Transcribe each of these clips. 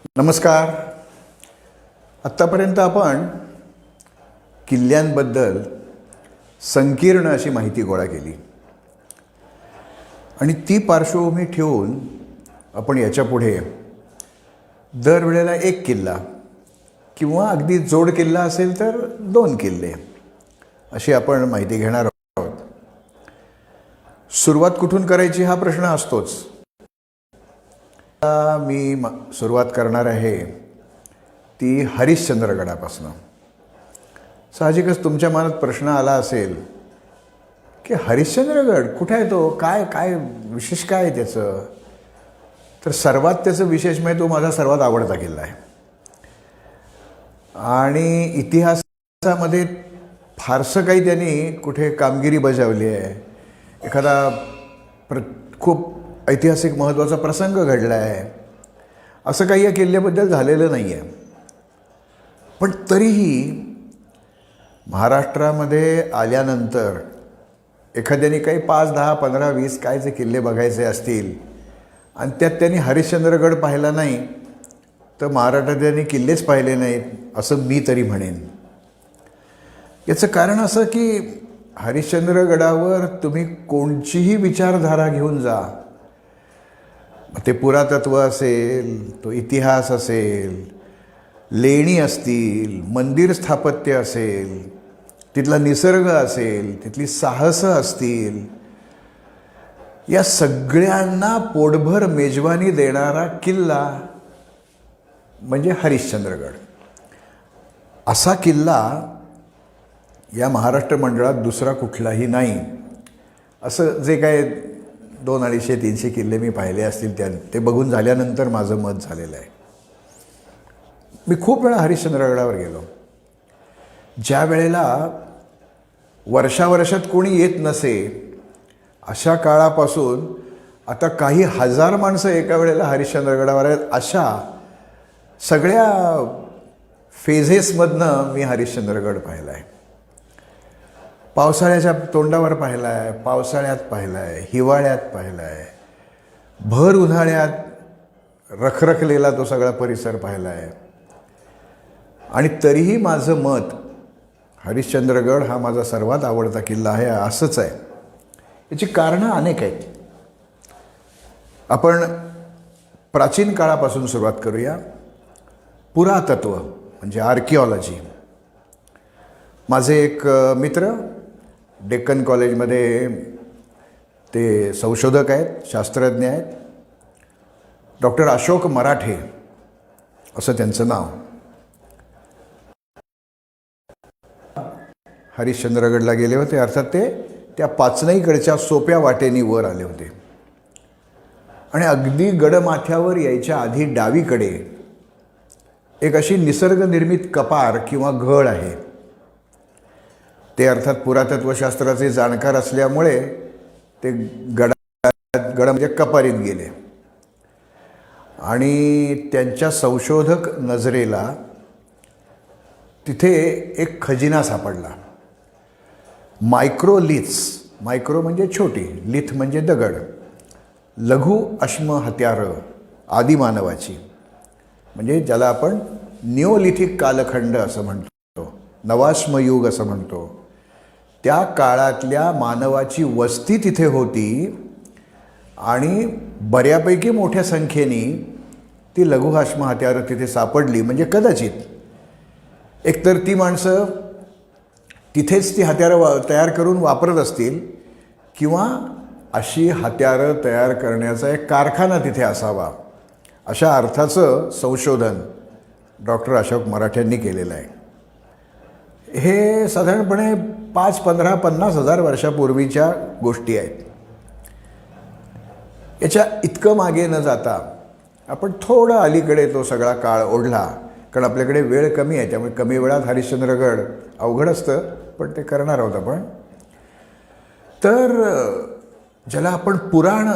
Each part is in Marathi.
नमस्कार. आत्तापर्यंत आपण किल्ल्यांबद्दल संकीर्ण अशी माहिती गोळा केली आणि ती पार्श्वभूमी ठेवून आपण याच्यापुढे दरवेळेला एक किल्ला किंवा अगदी जोड किल्ला असेल तर 2 किल्ले अशी आपण माहिती घेणार आहोत. सुरुवात कुठून करायची हा प्रश्न असतोच. मी सुरुवात करणार आहे ती हरिश्चंद्रगडापासून. साहजिकच तुमच्या मनात प्रश्न आला असेल की हरिश्चंद्रगड कुठे आहे, तो काय काय विशेष काय आहे त्याचं. तर सर्वात त्याचं विशेष म्हणजे तो माझा सर्वात आवडता किल्ला आहे आणि इतिहासामध्ये फारसं काही त्यांनी कुठे कामगिरी बजावली आहे, एखादा खूप ऐतिहासिक महत्त्वाचा प्रसंग घडला आहे असं काही या किल्ल्याबद्दल झालेलं नाही आहे. पण तरीही महाराष्ट्रामध्ये आल्यानंतर एखाद्याने काही 5, 10, 15, 20 काय जे किल्ले बघायचे असतील आणि त्यात त्यांनी हरिश्चंद्रगड पाहिला नाही तर महाराष्ट्रात त्यांनी किल्लेच पाहिले नाहीत असं मी तरी म्हणेन. याचं कारण असं की हरिश्चंद्रगडावर तुम्ही कोणचीही विचारधारा घेऊन जा, ते पुरातत्व असेल, तो इतिहास असेल, लेणी असतील, मंदिर स्थापत्य असेल, तिथला निसर्ग असेल, तिथली साहसं असतील, या सगळ्यांना पोटभर मेजवानी देणारा किल्ला म्हणजे हरिश्चंद्रगड. असा किल्ला या महाराष्ट्र मंडळात दुसरा कुठलाही नाही. असं जे काय 200, 250, 300 किल्ले मी पाहिले असतील ते बघून झाल्यानंतर माझं मत झालेलं आहे. मी खूप वेळा हरिश्चंद्रगडावर गेलो. ज्या वेळेला वर्षावर्षात कोणी येत नसे अशा काळापासून आता काही हजार माणसं एका वेळेला हरिश्चंद्रगडावर आहेत, अशा सगळ्या फेजेसमधनं मी हरिश्चंद्रगड पाहिला आहे. पावसाळ्याच्या तोंडावर पाहिला आहे, पावसाळ्यात पाहिला आहे, हिवाळ्यात पाहिला आहे, भर उन्हाळ्यात रखरखलेला तो सगळा परिसर पाहिला आहे. आणि तरीही माझं मत हरिश्चंद्रगड हा माझा सर्वात आवडता किल्ला आहे असंच आहे. याची कारणं अनेक आहेत. आपण प्राचीन काळापासून सुरुवात करूया. पुरातत्व म्हणजे आर्किओलॉजी. माझे एक मित्र डेक्कन कॉलेजमध्ये ते संशोधक आहेत, शास्त्रज्ञ आहेत. डॉक्टर अशोक मराठे असं त्यांचं नाव. हरिश्चंद्रगडला गेले होते, अर्थात ते त्या पाचनईकडच्या सोप्या वाटेनी वर आले होते आणि अगदी गडमाथ्यावर यायच्या आधी डावीकडे एक अशी निसर्गनिर्मित कपार किंवा घळ आहे. ते अर्थात पुरातत्वशास्त्राचे जाणकार असल्यामुळे ते गड म्हणजे कपारीत गेले आणि त्यांच्या संशोधक नजरेला तिथे एक खजिना सापडला. मायक्रोलिथ्स, मायक्रो म्हणजे छोटी, लिथ म्हणजे दगड, लघु अश्म हत्यारं आदिमानवाची, म्हणजे ज्याला आपण निओलिथिक कालखंड असं म्हणतो, नवाश्मयुग असं म्हणतो. त्या काळातल्या मानवाची वस्ती तिथे होती आणि बऱ्यापैकी मोठ्या संख्येने ती लघु अश्म हत्यारं तिथे सापडली. म्हणजे कदाचित एकतर ती माणसं तिथेच ती हत्यारं तयार करून वापरत असतील किंवा अशी हत्यारं तयार करण्याचा एक कारखाना तिथे असावा, अशा अर्थाचं संशोधन डॉक्टर अशोक मराठ्यांनी केलेलं आहे. हे साधारणपणे 5, 15, 50 हजार वर्षापूर्वीच्या गोष्टी आहेत. याच्या इतकं मागे न जाता आपण थोडं अलीकडे तो सगळा काळ ओढला, कारण आपल्याकडे वेळ कमी आहे, त्यामुळे कमी वेळात हरिश्चंद्रगड अवघड असतं, पण ते करणार आहोत आपण. तर ज्याला आपण पुराण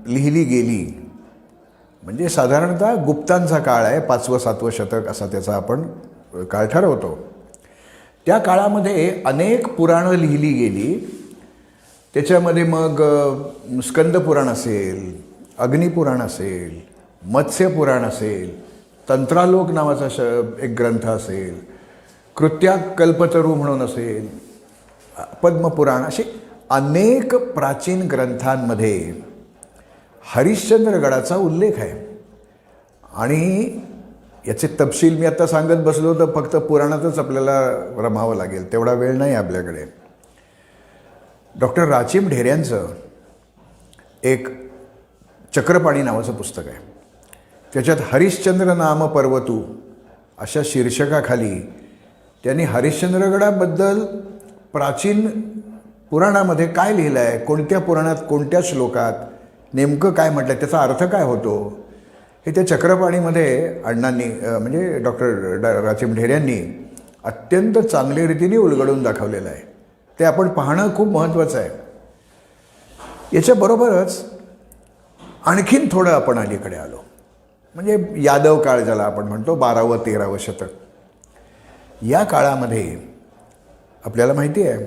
लिहिली गेली म्हणजे साधारणतः गुप्तांचा काळ आहे, 5वं 7वं शतक असा त्याचा आपण काळ ठरवतो. त्या काळामध्ये अनेक पुराणं लिहिली गेली. त्याच्यामध्ये मग स्कंदपुराण असेल, अग्निपुराण असेल, मत्स्यपुराण असेल, तंत्रालोक नावाचा एक ग्रंथ असेल, कृत्यात कल्पतरू म्हणून असेल, पद्मपुराण, असे अनेक प्राचीन ग्रंथांमध्ये हरिश्चंद्रगडाचा उल्लेख आहे. आणि याचे तपशील मी आता सांगत बसलो तर फक्त पुराणातच आपल्याला रमावं लागेल, तेवढा वेळ नाही आपल्याकडे. डॉक्टर राचिम ढेऱ्यांचं एक चक्रपाणी नावाचं पुस्तक आहे. त्याच्यात हरिश्चंद्र नाम पर्वतू अशा शीर्षकाखाली त्यांनी हरिश्चंद्रगडाबद्दल प्राचीन पुराणामध्ये काय लिहिलं आहे, कोणत्या पुराणात कोणत्या श्लोकात नेमकं काय म्हटलं आहे, त्याचा अर्थ काय होतो, हे त्या चक्रपाणीमध्ये अण्णांनी म्हणजे डॉक्टर राचिम ढेऱ्यांनी अत्यंत चांगल्या रीतीने उलगडून दाखवलेलं आहे. ते आपण पाहणं खूप महत्त्वाचं आहे. याच्याबरोबरच आणखीन थोडं आपण अलीकडे आलो, म्हणजे यादव काळ ज्याला आपण म्हणतो, 12व 13व शतक. या काळामध्ये आपल्याला माहिती आहे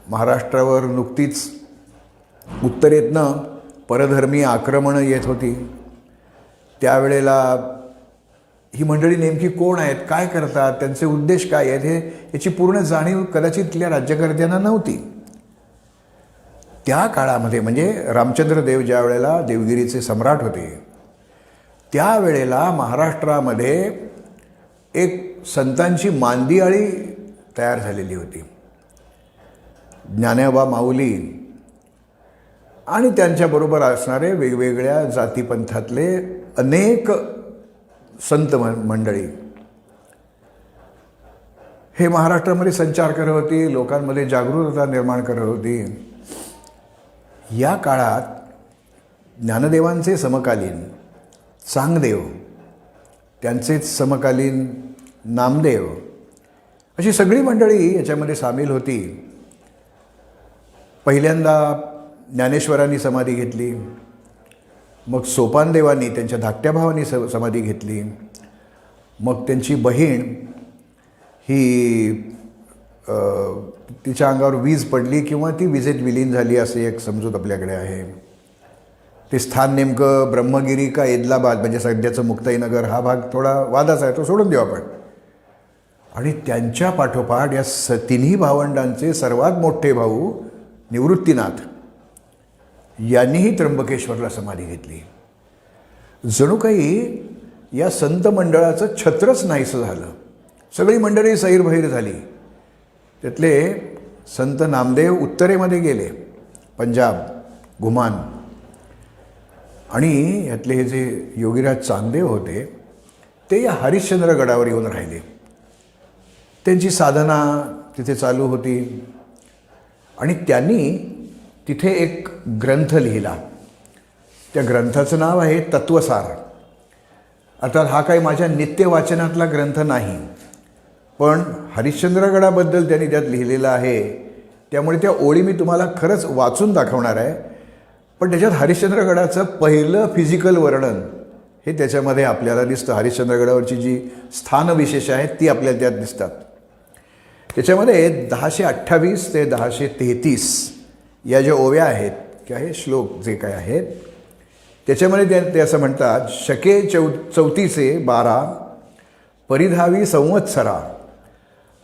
महाराष्ट्रावर नुकतीच उत्तरेतनं परधर्मी आक्रमणं येत होती. त्यावेळेला ही मंडळी नेमकी कोण आहेत, काय करतात, त्यांचे उद्देश काय आहेत, याची पूर्ण जाणीव कदाचित तिथल्या राज्यकर्त्यांना नव्हती. त्या काळामध्ये म्हणजे रामचंद्र देव ज्या वेळेला देवगिरीचे सम्राट होते, त्यावेळेला महाराष्ट्रामध्ये एक संतांची मांदियाळी तयार झालेली होती. ज्ञानोबा माऊली आणि त्यांच्याबरोबर असणारे वेगवेगळ्या जातीपंथातले अनेक संत मंडळी हे महाराष्ट्रामध्ये संचार करत होती, लोकांमध्ये जागरूकता निर्माण करत होती. या काळात ज्ञानदेवांचे समकालीन चांगदेव, त्यांचेच समकालीन नामदेव, अशी सगळी मंडळी याच्यामध्ये सामील होती. पहिल्यांदा ज्ञानेश्वरांनी समाधी घेतली, मग सोपानदेवांनी त्यांच्या धाकट्या भावांनी समाधी घेतली, मग त्यांची बहीण ही तिच्या अंगावर वीज पडली किंवा ती विजेत विलीन झाली असे एक समजूत आपल्याकडे आहे. ते स्थान नेमकं ब्रह्मगिरी का एदलाबाद म्हणजे सध्याचं मुक्ताईनगर हा भाग थोडा वादाचा आहे, तो सोडून देऊ आपण. आणि त्यांच्या पाठोपाठ या तिन्ही भावंडांचे सर्वात मोठे भाऊ निवृत्तीनाथ यांनीही त्र्यंबकेश्वरला समाधी घेतली. जणू काही या संत मंडळाचं छत्रच नाहीसं झालं. सगळी मंडळी सैरभैर झाली. त्यातले संत नामदेव उत्तरेमध्ये गेले, पंजाब, घुमान. आणि यातले हे जे योगीराज चांगदेव होते ते या हरिश्चंद्रगडावर येऊन राहिले. त्यांची साधना तिथे चालू होती आणि त्यांनी तिथे एक ग्रंथ लिहिला. त्या ग्रंथाचं नाव आहे तत्वसार. अर्थात हा काही माझ्या नित्य वाचनातला ग्रंथ नाही, पण हरिश्चंद्रगडाबद्दल त्यांनी त्यात लिहिलेलं आहे, त्यामुळे त्या ओळी मी तुम्हाला खरंच वाचून दाखवणार आहे. पण त्याच्यात हरिश्चंद्रगडाचं पहिलं फिजिकल वर्णन हे त्याच्यामध्ये आपल्याला दिसतं. हरिश्चंद्रगडावरची जी स्थानविशेष आहेत ती आपल्याला त्यात दिसतात. त्याच्यामध्ये 1028 ते 1033 या ज्या ओव्या आहेत किंवा हे श्लोक जे काय आहेत त्याच्यामध्ये ते असं म्हणतात, शके 34 परिधावी संवत्सरा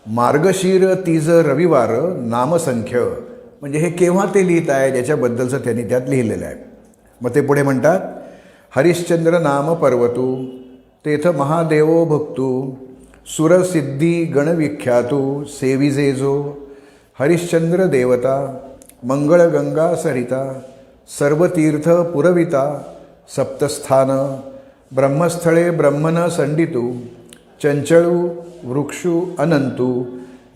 मार्गशीर तीज रविवार नामसंख्य. म्हणजे हे केव्हा ते लिहित आहे याच्याबद्दलचं त्यांनी त्यात लिहिलेलं आहे. मग ते पुढे म्हणतात, हरिश्चंद्र नाम पर्वतू तेथ महादेवो भक्तू सुरसिद्धी गणविख्यातू सेविजेजो हरिश्चंद्र देवता मंगळगंगा सरिता सर्वतीर्थ पुरविता सप्तस्थान ब्रह्मस्थळे ब्रह्मन संडितू चंचळू वृक्षू अनंतू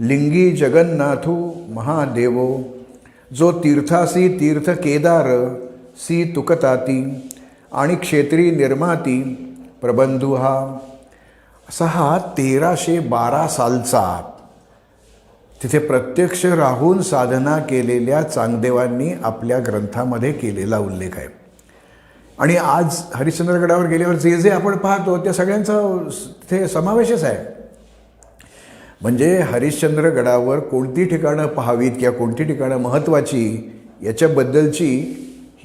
लिंगी जगन्नाथू महादेवो जो तीर्थासी तीर्थ केदार सी तुकताती आणि क्षेत्री निर्माती प्रबंधू हा. असा हा 1312 सालचा तिथे प्रत्यक्ष राहून साधना केलेल्या चांगदेवांनी आपल्या ग्रंथामध्ये केलेला उल्लेख आहे. आणि आज हरिश्चंद्रगडावर गेल्यावर जे जे आपण पाहतो त्या सगळ्यांचा तिथे समावेशच आहे. म्हणजे हरिश्चंद्रगडावर कोणती ठिकाणं पाहावीत किंवा कोणती ठिकाणं महत्त्वाची याच्याबद्दलची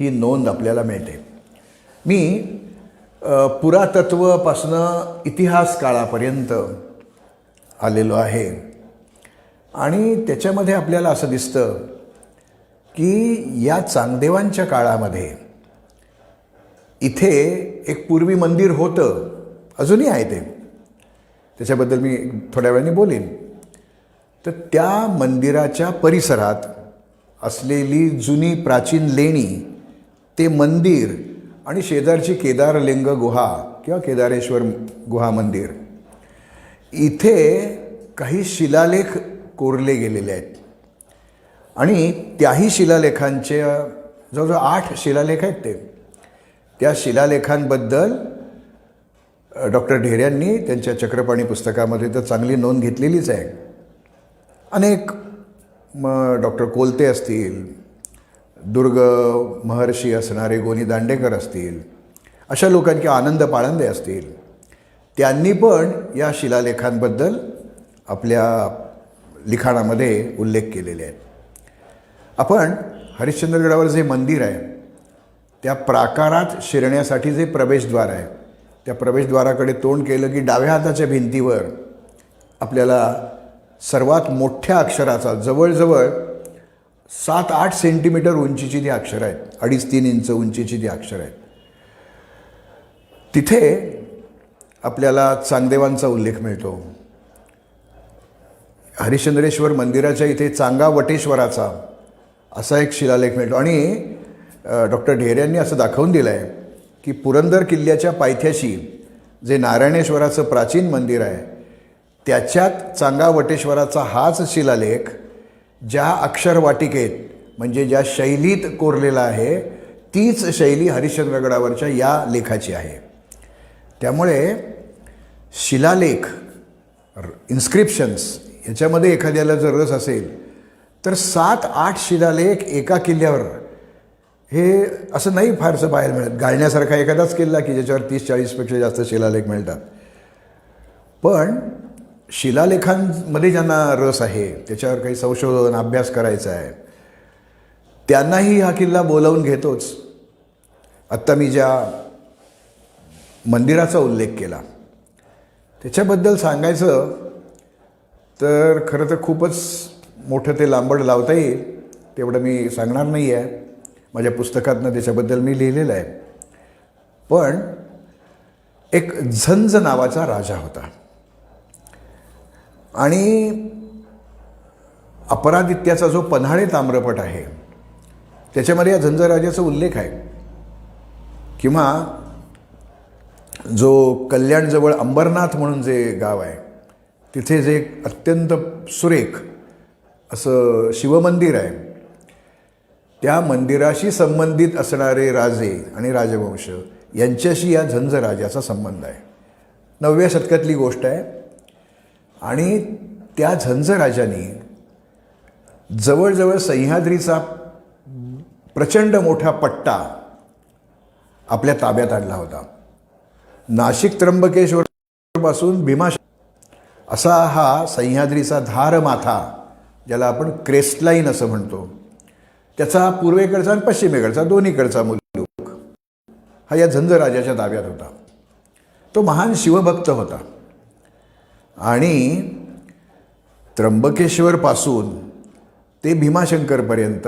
ही नोंद आपल्याला मिळते. मी पुरातत्वपासनं इतिहास काळापर्यंत आलेलो आहे. आणि त्याच्यामध्ये आपल्याला असं दिसतं की या चांगदेवांच्या काळामध्ये इथे एक पूर्वी मंदिर होतं, अजूनही आहे ते, त्याच्याबद्दल मी थोड्या वेळाने बोलीन. तर त्या मंदिराच्या परिसरात असलेली जुनी प्राचीन लेणी, ते मंदिर आणि शेजारची केदारलिंग गुहा किंवा केदारेश्वर गुहा मंदिर, इथे काही शिलालेख कोरले गेलेले आहेत. आणि त्याही शिलालेखांचे जवळजवळ 8 शिलालेख आहेत ते. त्या शिलालेखांबद्दल डॉक्टर ढेऱ्यांनी त्यांच्या चक्रपाणी पुस्तकामध्ये तर चांगली नोंद घेतलेलीच आहे. अनेक डॉक्टर कोलते असतील, दुर्ग महर्षी असणारे गोनी दांडेकर असतील, अशा लोकांनी किंवा आनंद पाळंदे असतील, त्यांनी पण या शिलालेखांबद्दल आपल्या लिखाणामध्ये उल्लेख केलेले आहेत. आपण हरिश्चंद्रगडावर जे मंदिर आहे त्या प्राकारात शिरण्यासाठी जे प्रवेशद्वार आहे, त्या प्रवेशद्वाराकडे तोंड केलं की डाव्या हाताच्या भिंतीवर आपल्याला सर्वात मोठ्या अक्षराचा, जवळजवळ 7-8 सेंटीमीटर उंचीची ती अक्षरं आहेत, 2.5-3 इंच उंचीची ती अक्षरं आहेत. तिथे आपल्याला चांगदेवांचा उल्लेख मिळतो. हरिश्चंद्रेश्वर मंदिराच्या इथे चांगा वटेश्वराचा असा एक शिलालेख मिळतो. आणि डॉक्टर ढेऱ्यांनी असं दाखवून दिलं आहे की पुरंदर किल्ल्याच्या पायथ्याशी जे नारायणेश्वराचं प्राचीन मंदिर आहे त्याच्यात चांगा वटेश्वराचा हाच शिलालेख ज्या अक्षरवाटिकेत म्हणजे ज्या शैलीत कोरलेला आहे तीच शैली हरिश्चंद्रगडावरच्या या लेखाची आहे. त्यामुळे शिलालेख, इन्स्क्रिप्शन्स याच्यामध्ये एखाद्याला जर रस असेल तर 7-8 शिलालेख एका किल्ल्यावर, हे असं नाही फारसं पाहायला मिळत. गाळण्यासारखा एखादाच किल्ला की ज्याच्यावर 30-40पेक्षा जास्त शिलालेख मिळतात. पण शिलालेखांमध्ये ज्यांना रस आहे, त्याच्यावर काही संशोधन अभ्यास करायचा आहे, त्यांनाही हा किल्ला बोलावून घेतोच. आत्ता मी ज्या मंदिराचा उल्लेख केला त्याच्याबद्दल सांगायचं तर खरं तर खूपच मोठं ते लांबड लावता येईल, तेवढं मी सांगणार नाही आहे. माझ्या पुस्तकातनं त्याच्याबद्दल मी लिहिलेलं आहे. पण एक झंज नावाचा राजा होता आणि अपरादित्याचा जो पन्हाळे ताम्रपट आहे त्याच्यामध्ये या झंज राजाचा उल्लेख आहे. किंवा जो कल्याणजवळ अंबरनाथ म्हणून जे गाव आहे तिथे जे अत्यंत सुरेख असं शिवमंदिर आहे, त्या मंदिराशी संबंधित असणारे राजे आणि राजवंश यांच्याशी या झंज राजाचा संबंध आहे. 9व्या शतकातली गोष्ट आहे. आणि त्या झंज राजाने जवळजवळ सह्याद्रीचा प्रचंड मोठा पट्टा आपल्या ताब्यात आणला होता. नाशिक त्र्यंबकेश्वरपासून भीमाशंकर असा हा सह्याद्रीचा धारमाथा, ज्याला आपण क्रेस्टलाईन असं म्हणतो, त्याचा पूर्वेकडचा आणि पश्चिमेकडचा दोन्हीकडचा मुलूक हा या झंज राजाच्या ताब्यात होता. तो महान शिवभक्त होता आणि त्र्यंबकेश्वरपासून ते भीमाशंकरपर्यंत,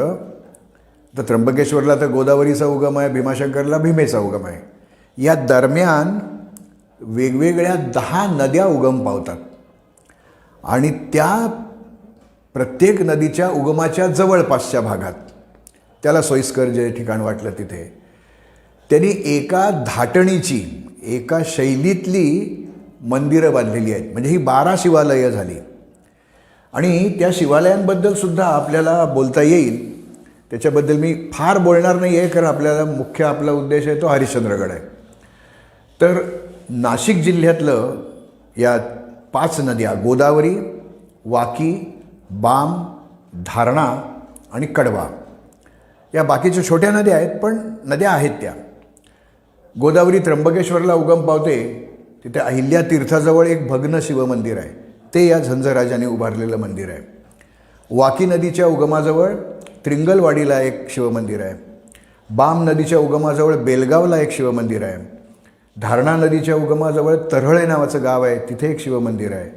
तर त्र्यंबकेश्वरला तर गोदावरीचा उगम आहे, भीमाशंकरला भीमेचा उगम आहे, या दरम्यान वेगवेगळ्या 10 नद्या उगम पावतात. आणि त्या प्रत्येक नदीच्या उगमाच्या जवळपासच्या भागात, त्याला सोयीस्कर जे ठिकाण वाटलं तिथे, त्यांनी एका धाटणीची, एका शैलीतली मंदिरं बांधलेली आहेत. म्हणजे ही 12 शिवालयं झाली. आणि त्या शिवालयांबद्दल सुद्धा आपल्याला बोलता येईल. त्याच्याबद्दल मी फार बोलणार नाही आहे, कारण आपल्याला मुख्य आपला उद्देश आहे तो हरिश्चंद्रगड आहे. तर नाशिक जिल्ह्यातलं या 5 नद्या, गोदावरी, वाकी, बाम, धारणा आणि कडवा, या बाकीच्या छोट्या नद्या आहेत पण नद्या आहेत त्या. गोदावरी त्र्यंबकेश्वरला उगम पावते, तिथे अहिल्या तीर्थाजवळ एक भग्न शिवमंदिर आहे, ते या झंजराजाने उभारलेलं मंदिर आहे. वाकी नदीच्या उगमाजवळ त्रिंगलवाडीला एक शिवमंदिर आहे. बाम नदीच्या उगमाजवळ बेलगावला एक शिवमंदिर आहे. धारणा नदीच्या उगमाजवळ तरहळे नावाचं गाव आहे, तिथे एक शिवमंदिर आहे.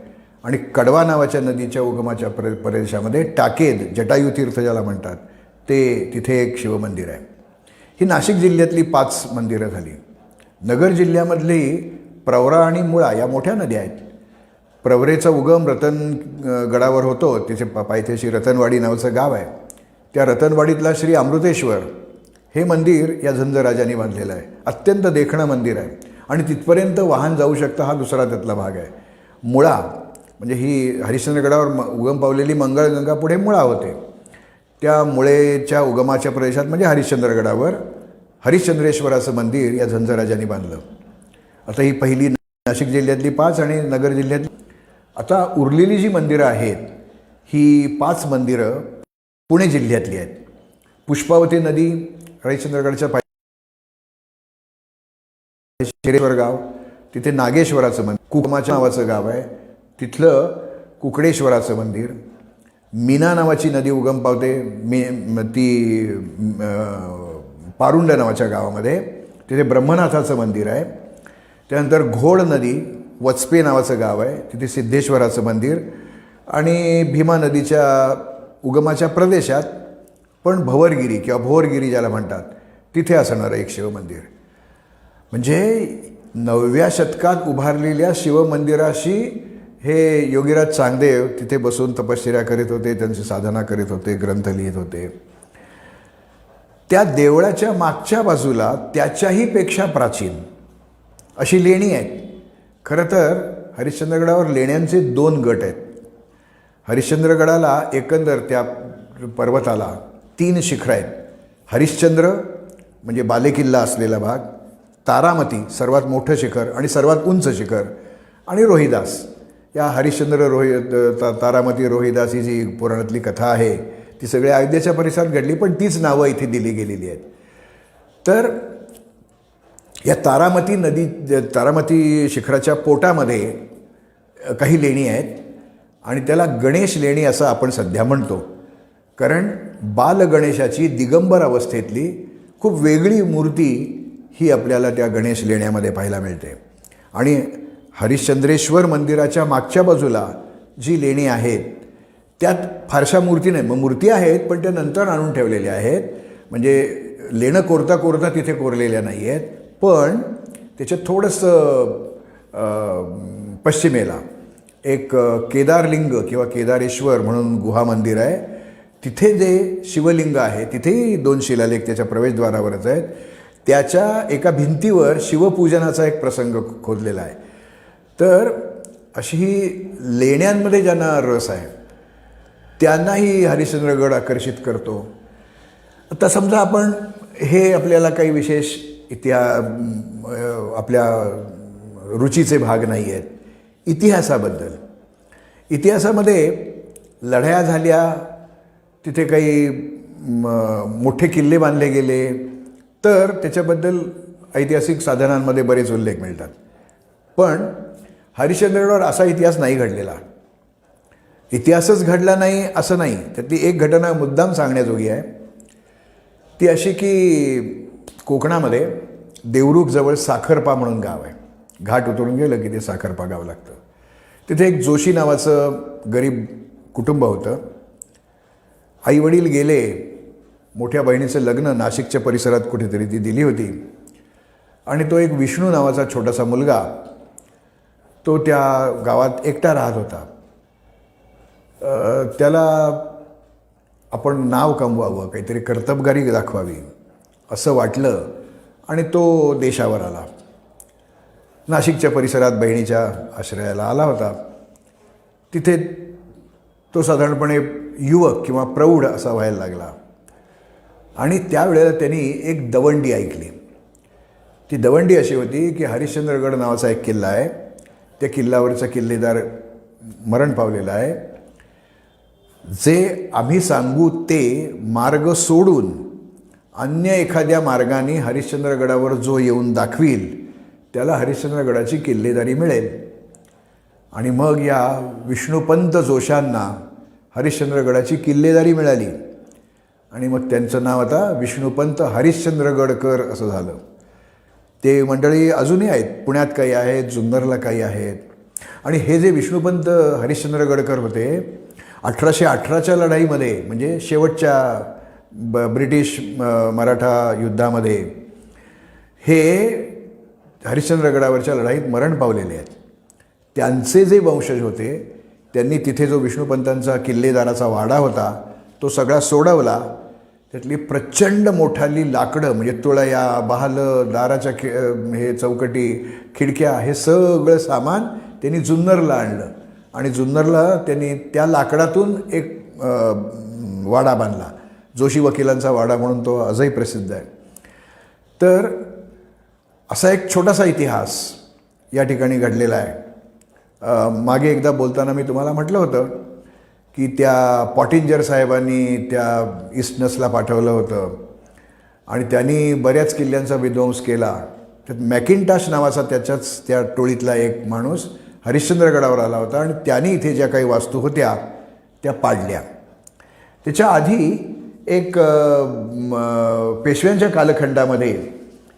आणि कडवा नावाच्या नदीच्या उगमाच्या प्रदेशामध्ये टाकेद, जटायुतीर्थ ज्याला म्हणतात, ते तिथे एक शिवमंदिर आहे. ही नाशिक जिल्ह्यातली 5 मंदिरं झाली. नगर जिल्ह्यामधली प्रवरा आणि मुळा या मोठ्या नद्या आहेत. प्रवरेचा उगम रतनगडावर होतो, तिथे पायथ्याशी रतनवाडी नावाचं गाव आहे. त्या रतनवाडीतला श्री अमृतेश्वर हे मंदिर या झंझराजांनी बांधलेलं आहे. अत्यंत देखणं मंदिर आहे आणि तिथपर्यंत वाहन जाऊ शकतं, हा दुसरा त्यातला भाग आहे. मुळा म्हणजे ही हरिश्चंद्रगडावर उगम पावलेली मंगळगंगा पुढे मुळा होते. त्या मुळेच्या उगमाच्या प्रदेशात म्हणजे हरिश्चंद्रगडावर हरिश्चंद्रेश्वराचं मंदिर या झंझराजांनी बांधलं. आता ही पहिली नाशिक जिल्ह्यातली 5 आणि नगर जिल्ह्यातली. आता उरलेली जी मंदिरं आहेत ही 5 मंदिरं पुणे जिल्ह्यातली आहेत. पुष्पावती नदी, हरिश्चंद्रगडच्या शेरेश्वर गाव, तिथे नागेश्वराचं मंदिर, कुकमाच्या नावाचं गाव आहे, तिथलं कुकडेश्वराचं मंदिर. मीना नावाची नदी उगम पावते ती पारुंड नावाच्या गावामध्ये, तिथे ब्रह्मनाथाचं मंदिर आहे. त्यानंतर घोड नदी, वचपे नावाचं गाव आहे, तिथे सिद्धेश्वराचं मंदिर. आणि भीमा नदीच्या उगमाच्या प्रदेशात पण भवरगिरी किंवा भोरगिरी ज्याला म्हणतात, तिथे असणारं एक शिवमंदिर. म्हणजे 9व्या शतकात उभारलेल्या शिवमंदिराशी हे योगीराज चांगदेव तिथे बसून तपश्चर्या करीत होते, त्यांची साधना करीत होते, ग्रंथ लिहित होते. त्या देवळाच्या मागच्या बाजूला त्याच्याही पेक्षा प्राचीन अशी लेणी आहेत. खरं तर हरिश्चंद्रगडावर लेण्यांचे 2 गट आहेत. हरिश्चंद्रगडाला एकंदर त्या पर्वताला 3 शिखरं आहेत. हरिश्चंद्र म्हणजे बालेकिल्ला असलेला भाग, तारामती सर्वात मोठं शिखर आणि सर्वात उंच शिखर, आणि रोहिदास. या हरिश्चंद्र तारामती रोहिदास ही जी पुराणातली कथा आहे ती सगळ्या अयोध्येच्या परिसरात घडली, पण तीच नावं इथे दिली गेलेली आहेत. तर या तारामती शिखराच्या पोटामध्ये काही लेणी आहेत आणि त्याला गणेश लेणी असं आपण सध्या म्हणतो, कारण बालगणेशाची दिगंबर अवस्थेतली खूप वेगळी मूर्ती ही आपल्याला त्या गणेश लेण्यामध्ये पाहायला मिळते. आणि हरिश्चंद्रेश्वर मंदिराच्या मागच्या बाजूला जी लेणी आहेत त्यात फारशा मूर्ती नाही, मग मूर्ती आहेत पण त्या नंतर आणून ठेवलेल्या आहेत. म्हणजे लेणं कोरता तिथे कोरलेल्या नाही आहेत, पण त्याच्यात थोडंसं पश्चिमेला एक केदारलिंग किंवा केदारेश्वर म्हणून गुहा मंदिर आहे. तिथे जे शिवलिंग आहे तिथेही 2 शिलालेख त्याच्या प्रवेशद्वारावरच आहेत. त्याच्या एका भिंतीवर शिवपूजनाचा एक प्रसंग खोदलेला आहे. तर अशी ही लेण्यांमध्ये ज्यांना रस आहे त्यांनाही हरिश्चंद्रगड आकर्षित करतो. आता समजा आपण हे आपल्याला काही विशेष आपल्या रुचीचे भाग नाही आहेत. इतिहासामध्ये लढाया झाल्या, तिथे काही मोठे किल्ले बांधले गेले, तर त्याच्याबद्दल ऐतिहासिक साधनांमध्ये बरेच उल्लेख मिळतात. पण हरिश्चंद्रगडावर असा इतिहास नाही घडलेला. इतिहासच घडला नाही असं नाही, त्यातली एक घटना मुद्दाम सांगण्याजोगी आहे. ती अशी की कोकणामध्ये देवरुखजवळ साखरपा म्हणून गाव आहे. घाट उतरून गेलं की ते साखरपा गाव लागतं. तिथे एक जोशी नावाचं गरीब कुटुंब होतं. आईवडील गेले, मोठ्या बहिणीचं लग्न नाशिकच्या परिसरात कुठेतरी ती दिली होती, आणि तो एक विष्णू नावाचा छोटासा मुलगा तो त्या गावात एकटा राहत होता. त्याला आपण नाव कमवावं, काहीतरी कर्तबगारी दाखवावी असं वाटलं आणि तो देशावर आला. नाशिकच्या परिसरात बहिणीच्या आश्रयाला आला होता. तिथे तो साधारणपणे युवक किंवा प्रौढ असा व्हायला लागला. आणि त्यावेळेला त्यांनी एक दवंडी ऐकली. ती दवंडी अशी होती की हरिश्चंद्रगड नावाचा एक किल्ला आहे, त्या किल्ल्यावरचा किल्लेदार मरण पावलेला आहे. जे आम्ही सांगू ते मार्ग सोडून अन्य एखाद्या मार्गाने हरिश्चंद्रगडावर जो येऊन दाखवील त्याला हरिश्चंद्रगडाची किल्लेदारी मिळेल. आणि मग या विष्णुपंत जोशांना हरिश्चंद्रगडाची किल्लेदारी मिळाली आणि मग त्यांचं नाव आता विष्णुपंत हरिश्चंद्रगडकर असं झालं. ते मंडळी अजूनही आहेत. पुण्यात काही आहेत, जुन्नरला काही आहेत. आणि हे जे विष्णुपंत हरिश्चंद्र गडकर होते 1818च्या लढाईमध्ये, म्हणजे शेवटच्या ब्रिटिश मराठा युद्धामध्ये हे हरिश्चंद्रगडावरच्या लढाईत मरण पावलेले आहेत. त्यांचे जे वंशज होते त्यांनी तिथे जो विष्णुपंतांचा किल्लेदाराचा वाडा होता तो सगळा सोडवला. त्यातली प्रचंड मोठाली लाकडं, म्हणजे तुळया, बहालं, दाराच्या हे चौकटी, खिडक्या, हे सगळं सामान त्यांनी जुन्नरला आणलं आणि जुन्नरला त्यांनी त्या लाकडातून एक वाडा बांधला. जोशी वकिलांचा वाडा म्हणून तो आजही प्रसिद्ध आहे. तर असा एक छोटासा इतिहास या ठिकाणी घडलेला आहे. मागे एकदा बोलताना मी तुम्हाला म्हटलं होतं की त्या पॉटिंजर साहेबांनी त्या इस्टनसला पाठवलं होतं आणि त्यांनी बऱ्याच किल्ल्यांचा विध्वंस केला. त्यात मॅकिंटाश नावाचा त्याच्याच त्या टोळीतला एक माणूस हरिश्चंद्रगडावर आला होता आणि त्यांनी इथे ज्या काही वास्तू होत्या त्या पाडल्या. त्याच्या आधी एक पेशव्यांच्या कालखंडामध्ये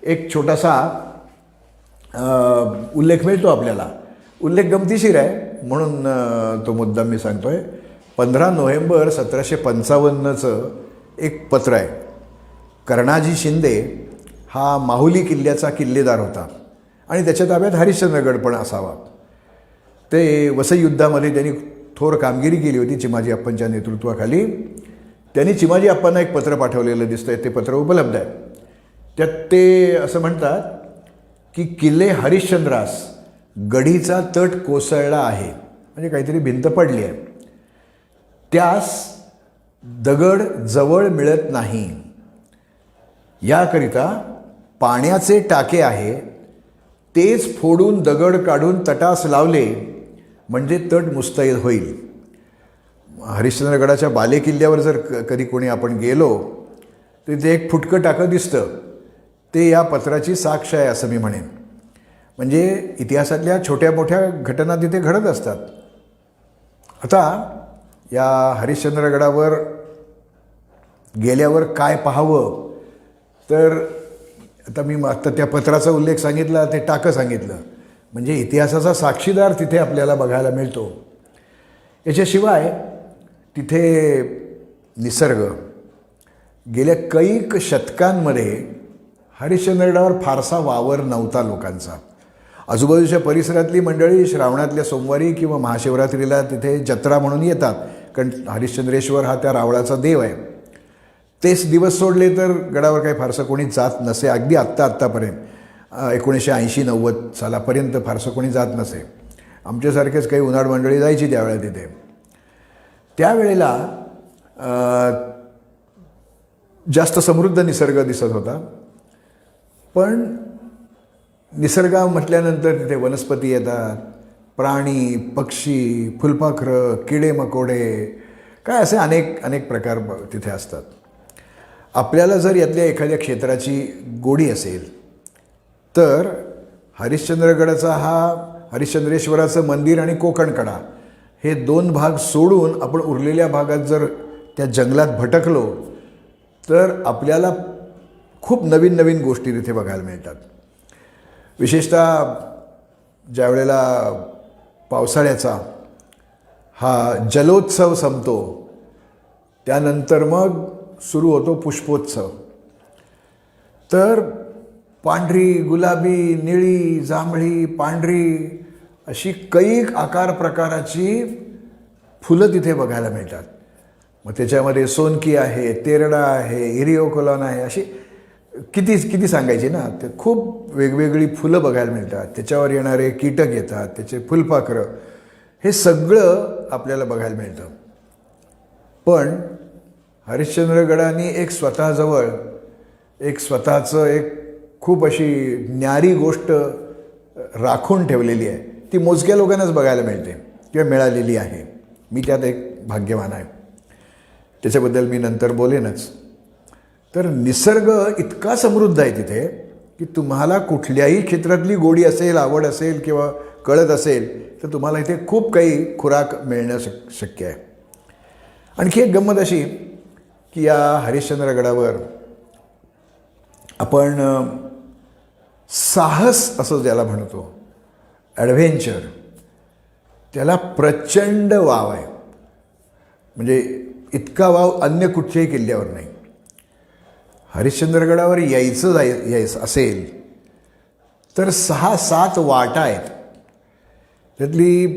एक छोटासा उल्लेख मिळतो आपल्याला. उल्लेख गमतीशीर आहे म्हणून तो मुद्दाम मी सांगतो आहे. 15 नोव्हेंबर 1755चं एक पत्र आहे. कर्णाजी शिंदे हा माहुली किल्ल्याचा किल्लेदार होता आणि त्याच्या ताब्यात हरिश्चंद्रगड पण असावा. ते वसई युद्धामध्ये त्यांनी थोर कामगिरी केली होती चिमाजी अप्पांच्या नेतृत्वाखाली. त्यांनी चिमाजी अप्पांना एक पत्र पाठवलेलं दिसतंय. ते पत्र उपलब्ध आहे. त्यात ते असं म्हणतात की किल्ले हरिश्चंद्रास गढीचा तट कोसळला आहे, म्हणजे काहीतरी भिंत पडली आहे, त्यास दगड जवळ मिळत नाही. याकरिता पाण्याचे टाके आहे, तेच फोडून दगड काढून तटास लावले म्हणजे तट मुस्तैद होईल. हरिश्चंद्रगडाच्या बालेकिल्ल्यावर जर कधी कोणी आपण गेलो तर तिथे एक फुटकं टाकं दिसतं. ते या पत्राची साक्ष आहे असं मी म्हणेन. म्हणजे इतिहासातल्या छोट्या मोठ्या घटना तिथे घडत असतात. आता या हरिश्चंद्रगडावर गेल्यावर काय पाहावं, तर आता मी त्या पत्राचा उल्लेख सांगितला, ते टाकं सांगितलं, म्हणजे इतिहासाचा साक्षीदार तिथे आपल्याला बघायला मिळतो. याच्याशिवाय तिथे निसर्ग गेल्या कैक शतकांमध्ये हरिश्चंद्रगडावर फारसा वावर नव्हता लोकांचा. आजूबाजूच्या परिसरातली मंडळी श्रावणातल्या सोमवारी किंवा महाशिवरात्रीला तिथे जत्रा म्हणून येतात, कारण हरिश्चंद्रेश्वर हा त्या रावळाचा देव आहे. तेच दिवस सोडले तर गडावर काही फारसं कोणी जात नसे. अगदी आत्तापर्यंत 1980-90 सालापर्यंत फारसं कोणी जात नसे. आमच्यासारखेच काही उन्हाळ मंडळी जायची त्यावेळेला तिथे. त्यावेळेला जास्त समृद्ध निसर्ग दिसत होता. पण निसर्ग म्हटल्यानंतर तिथे वनस्पती येतात, प्राणी, पक्षी, फुलपाखरं, किडे मकोडे, काय असे अनेक प्रकार तिथे असतात. आपल्याला जर यातल्या एखाद्या क्षेत्राची गोडी असेल तर हरिश्चंद्रगडाचा हरिश्चंद्रेश्वराचं मंदिर आणि कोकणकडा हे 2 भाग सोडून आपण उरलेल्या भागात जर त्या जंगलात भटकलो तर आपल्याला खूप नवीन गोष्टी तिथे बघायला मिळतात. विशेषतः ज्या वेळेला पावसाळ्याचा हा जलोत्सव संपतो त्यानंतर मग सुरू होतो पुष्पोत्सव. तर पांढरी, गुलाबी, निळी, जांभळी, पांढरी अशी कैक आकार प्रकाराची फुलं तिथे बघायला मिळतात. मग त्याच्यामध्ये सोनकी आहे, तेरडा आहे, इरिओकोलॉन आहे, अशी किती सांगायची ना. ते खूप वेगवेगळी फुलं बघायला मिळतात. त्याच्यावर येणारे कीटक येतात, त्याचे फुलपाखरं, हे सगळं आपल्याला बघायला मिळतं. पण हरिश्चंद्रगडाने एक स्वतःजवळ एक स्वतःचं एक खूप अशी न्यारी गोष्ट राखून ठेवलेली आहे. ती मोजक्या लोकांनाच बघायला मिळते किंवा मिळालेली आहे. मी त्यात एक भाग्यवान आहे. त्याच्याबद्दल मी नंतर बोलेनच. तर निसर्ग इतका समृद्ध आहे तिथे की तुम्हाला कुठल्याही क्षेत्रातली गोडी असेल, आवड असेल किंवा कळत असेल तर तुम्हाला इथे खूप काही खुराक मिळणं शक्य आहे. आणखी एक गंमत अशी की या हरिश्चंद्रगडावर आपण साहस असं ज्याला म्हणतो, ॲडव्हेंचर, त्याला प्रचंड वाव आहे. म्हणजे इतका वाव अन्य कुठच्याही किल्ल्यावर नाही. हरिश्चंद्रगडावर यायचं असेल तर 6-7 वाटा आहेत. त्यातली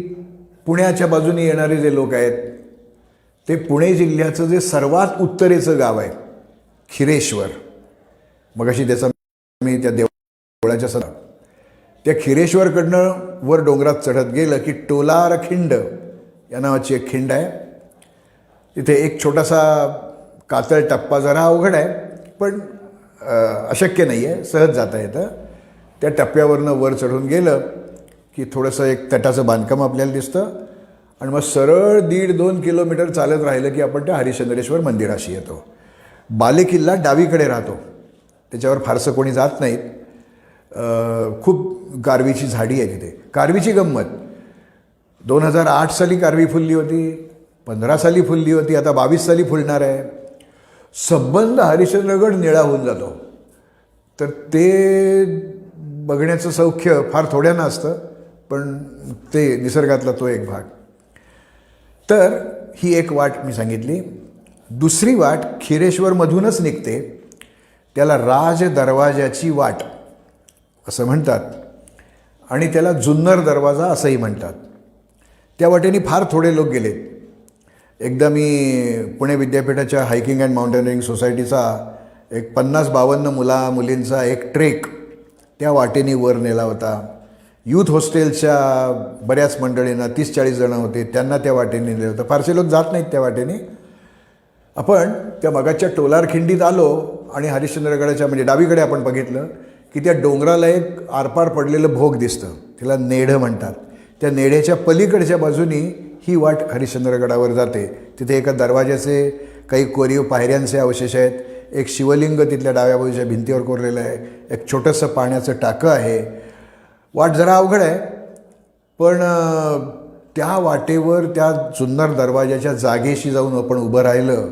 पुण्याच्या बाजूने येणारे जे लोक आहेत ते पुणे जिल्ह्याचं जे सर्वात उत्तरेचं गाव आहे खिरेश्वर, मगाशी त्याचा मी त्या देवळाच्या त्या खिरेश्वरकडनं वर डोंगरात चढत गेलं की टोलारखिंड या नावाची एक खिंड आहे. तिथे एक छोटासा कातळ टप्पा, जरा अवघड आहे पण अशक्य नाही आहे, सहज जाता येतं. त्या टप्प्यावरनं वर चढून गेलं की थोडंसं एक तटाचं बांधकाम आपल्याला दिसतं आणि मग सरळ 1.5-2 किलोमीटर चालत राहिलं की आपण त्या हरिश्चंद्रेश्वर मंदिराशी येतो. बालेकिल्ला डावीकडे राहतो, त्याच्यावर फारसं कोणी जात नाहीत. खूप कारवीची झाडी आहे तिथे. कारवीची गंमत, 2008 साली कारवी फुलली होती, 15 साली फुलली होती, आता 22 साली फुलणार आहे. संबंध हरिश्चंद्रगड निळा होऊन जातो. तर ते बघण्याचं सौख्य फार थोड्यानं असतं, पण ते निसर्गातला तो एक भाग. तर ही एक वाट मी सांगितली. दुसरी वाट खिरेश्वरमधूनच निघते, त्याला राज दरवाजाची वाट असं म्हणतात आणि त्याला जुन्नर दरवाजा असंही म्हणतात. त्या वाटेने फार थोडे लोक गेलेत. एकदा मी पुणे विद्यापीठाच्या हायकिंग अँड माउंटेनिअरिंग सोसायटीचा एक 50-52 मुलींचा एक ट्रेक त्या वाटेने वर नेला होता. यूथ हॉस्टेलच्या बऱ्याच मंडळींना 30-40 जणं होते, त्यांना त्या वाटेने नेलं होतं. फारसे लोक जात नाहीत त्या वाटेने. आपण त्या मगाच्या टोलारखिंडीत आलो आणि हरिश्चंद्रगडाच्या म्हणजे डावीकडे आपण बघितलं की त्या डोंगराला एक आरपार पडलेलं भोग दिसतं, त्याला नेढं म्हणतात. त्या नेढ्याच्या पलीकडच्या बाजूनी ही वाट हरिश्चंद्रगडावर जाते. तिथे एका दरवाजाचे काही कोरीव पायऱ्यांचे अवशेष आहेत, एक शिवलिंग तिथल्या डाव्या बाजूच्या भिंतीवर कोरलेलं आहे, एक छोटंसं पाण्याचं टाकं आहे. वाट जरा अवघड आहे, पण त्या वाटेवर त्या जुन्नर दरवाजाच्या जागेशी जाऊन आपण उभं राहिलं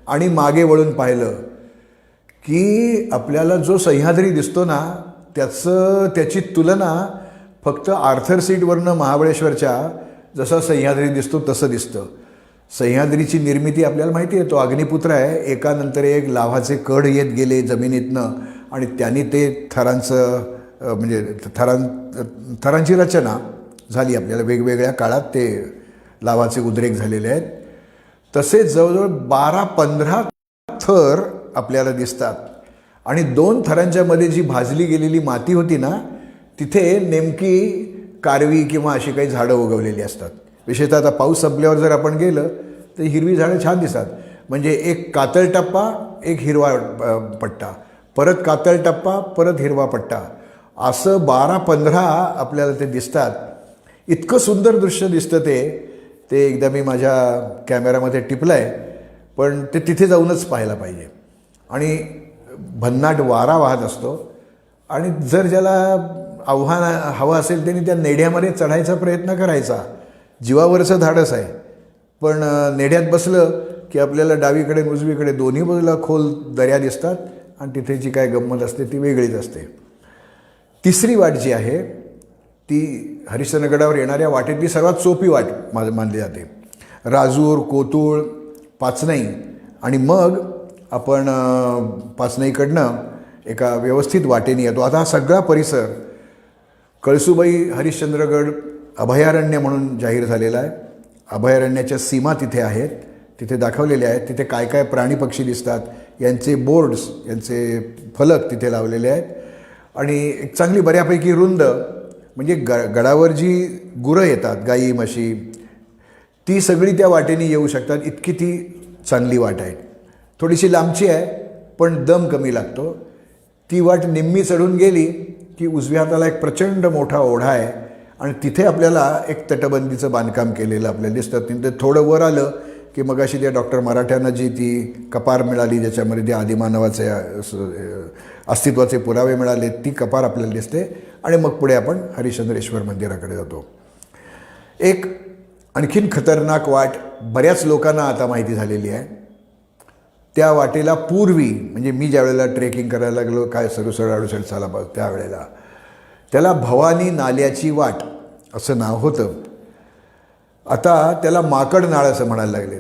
आणि मागे वळून पाहिलं की आपल्याला जो सह्याद्री दिसतो ना त्याची तुलना फक्त आर्थर सीटवरनं महाबळेश्वरच्या जसा सह्याद्री दिसतो तसं दिसतं. सह्याद्रीची निर्मिती आपल्याला माहिती आहे, तो अग्निपुत्र आहे. एकानंतर एक लाव्हाचे कड येत गेले जमिनीतनं आणि त्यांनी ते थरांचं म्हणजे थरांची रचना झाली. आपल्याला वेगवेगळ्या काळात ते लाव्हाचे उद्रेक झालेले आहेत. तसे जवळजवळ 12-15 थर आपल्याला दिसतात आणि 2 थरांच्या मध्ये जी भाजली गेलेली माती होती ना तिथे नेमकी कारवी किंवा अशी काही झाडं उगवलेली असतात. विशेषतः आता पाऊस संपल्यावर जर आपण गेलं तर हिरवी झाडं छान दिसतात. म्हणजे एक कातळ टप्पा, एक हिरवा पट्टा, परत कातळ टप्पा, परत हिरवा पट्टा, असं 12-15 आपल्याला ते दिसतात. इतकं सुंदर दृश्य दिसतं ते एकदा मी माझ्या कॅमेऱ्यामध्ये टिपलं आहे, पण ते तिथे जाऊनच पाहायला पाहिजे. आणि भन्नाट वारा वाहत असतो आणि जर ज्याला आव्हान हवं असेल त्यांनी त्या नेढ्यामध्ये चढायचा प्रयत्न करायचा. जीवावरचं धाडस आहे, पण नेढ्यात बसलं की आपल्याला डावीकडे उजवीकडे दोन्ही बाजूला खोल दऱ्या दिसतात आणि तिथे जी काय गंमत असते ती वेगळीच असते. तिसरी वाट जी आहे ती हरिश्चंद्रगडावर येणाऱ्या वाटेतली सर्वात सोपी वाट मानली जाते. राजूर, कोतुळ, पाचनई आणि मग आपण पाचनईकडनं एका व्यवस्थित वाटेने येतो. आता हा सगळा परिसर कळसुबाई हरिश्चंद्रगड अभयारण्य म्हणून जाहीर झालेला आहे. अभयारण्याच्या सीमा तिथे आहेत, तिथे दाखवलेले आहेत. तिथे काय काय प्राणी पक्षी दिसतात यांचे बोर्ड्स, यांचे फलक तिथे लावलेले आहेत. आणि एक चांगली बऱ्यापैकी रुंद म्हणजे गडावर जी गुरं येतात, गाई म्हशी, ती सगळी त्या वाटेने येऊ शकतात. इतकी ती चांगली वाट आहे. थोडीशी लांबची आहे पण दम कमी लागतो. ती वाट निम्मी चढून गेली की उजव्या हाताला एक प्रचंड मोठा ओढा आहे आणि तिथे आपल्याला एक तटबंदीचं बांधकाम केलेलं आपल्याला दिसतं. तिथे थोडं वर आलं की मग अशी त्या डॉक्टर मराठ्यांना जी ती कपार मिळाली ज्याच्यामध्ये त्या आदिमानवाचे अस्तित्वाचे पुरावे मिळाले, ती कपार आपल्याला दिसते. आणि मग पुढे आपण हरिश्चंद्रेश्वर मंदिराकडे जातो. एक आणखीन खतरनाक वाट बऱ्याच लोकांना आता माहिती झालेली आहे. त्या वाटेला पूर्वी म्हणजे मी ज्या वेळेला ट्रेकिंग करायला लागलो, काय सरुसळ अडुसळ त्यावेळेला त्याला भवानी नाल्याची वाट असं नाव होतं. आता त्याला माकड नाळ असं म्हणायला लागले.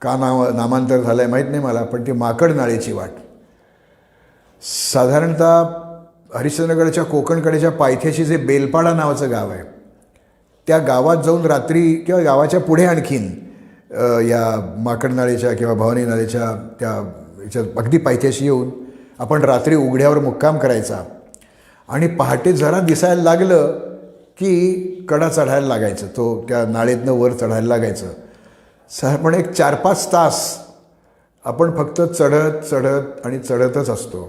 का नामांतर झालं आहे माहीत नाही मला, पण ती माकड नाळेची वाट साधारणतः हरिश्चंद्रगडच्या कोकणकडेच्या पायथ्याशी जे बेलपाडा नावाचं गाव आहे, त्या गावात जाऊन रात्री किंवा गावाच्या पुढे आणखीन या माकड नाळेच्या किंवा भवानी नाळेच्या त्या याच्या अगदी पायथ्याशी येऊन आपण रात्री उघड्यावर मुक्काम करायचा आणि पहाटे जरा दिसायला लागलं की कडा चढायला लागायचं, तो त्या नाळेतनं वर चढायला लागायचं. पण एक 4-5 तास आपण फक्त चढत चढत आणि चढतच असतो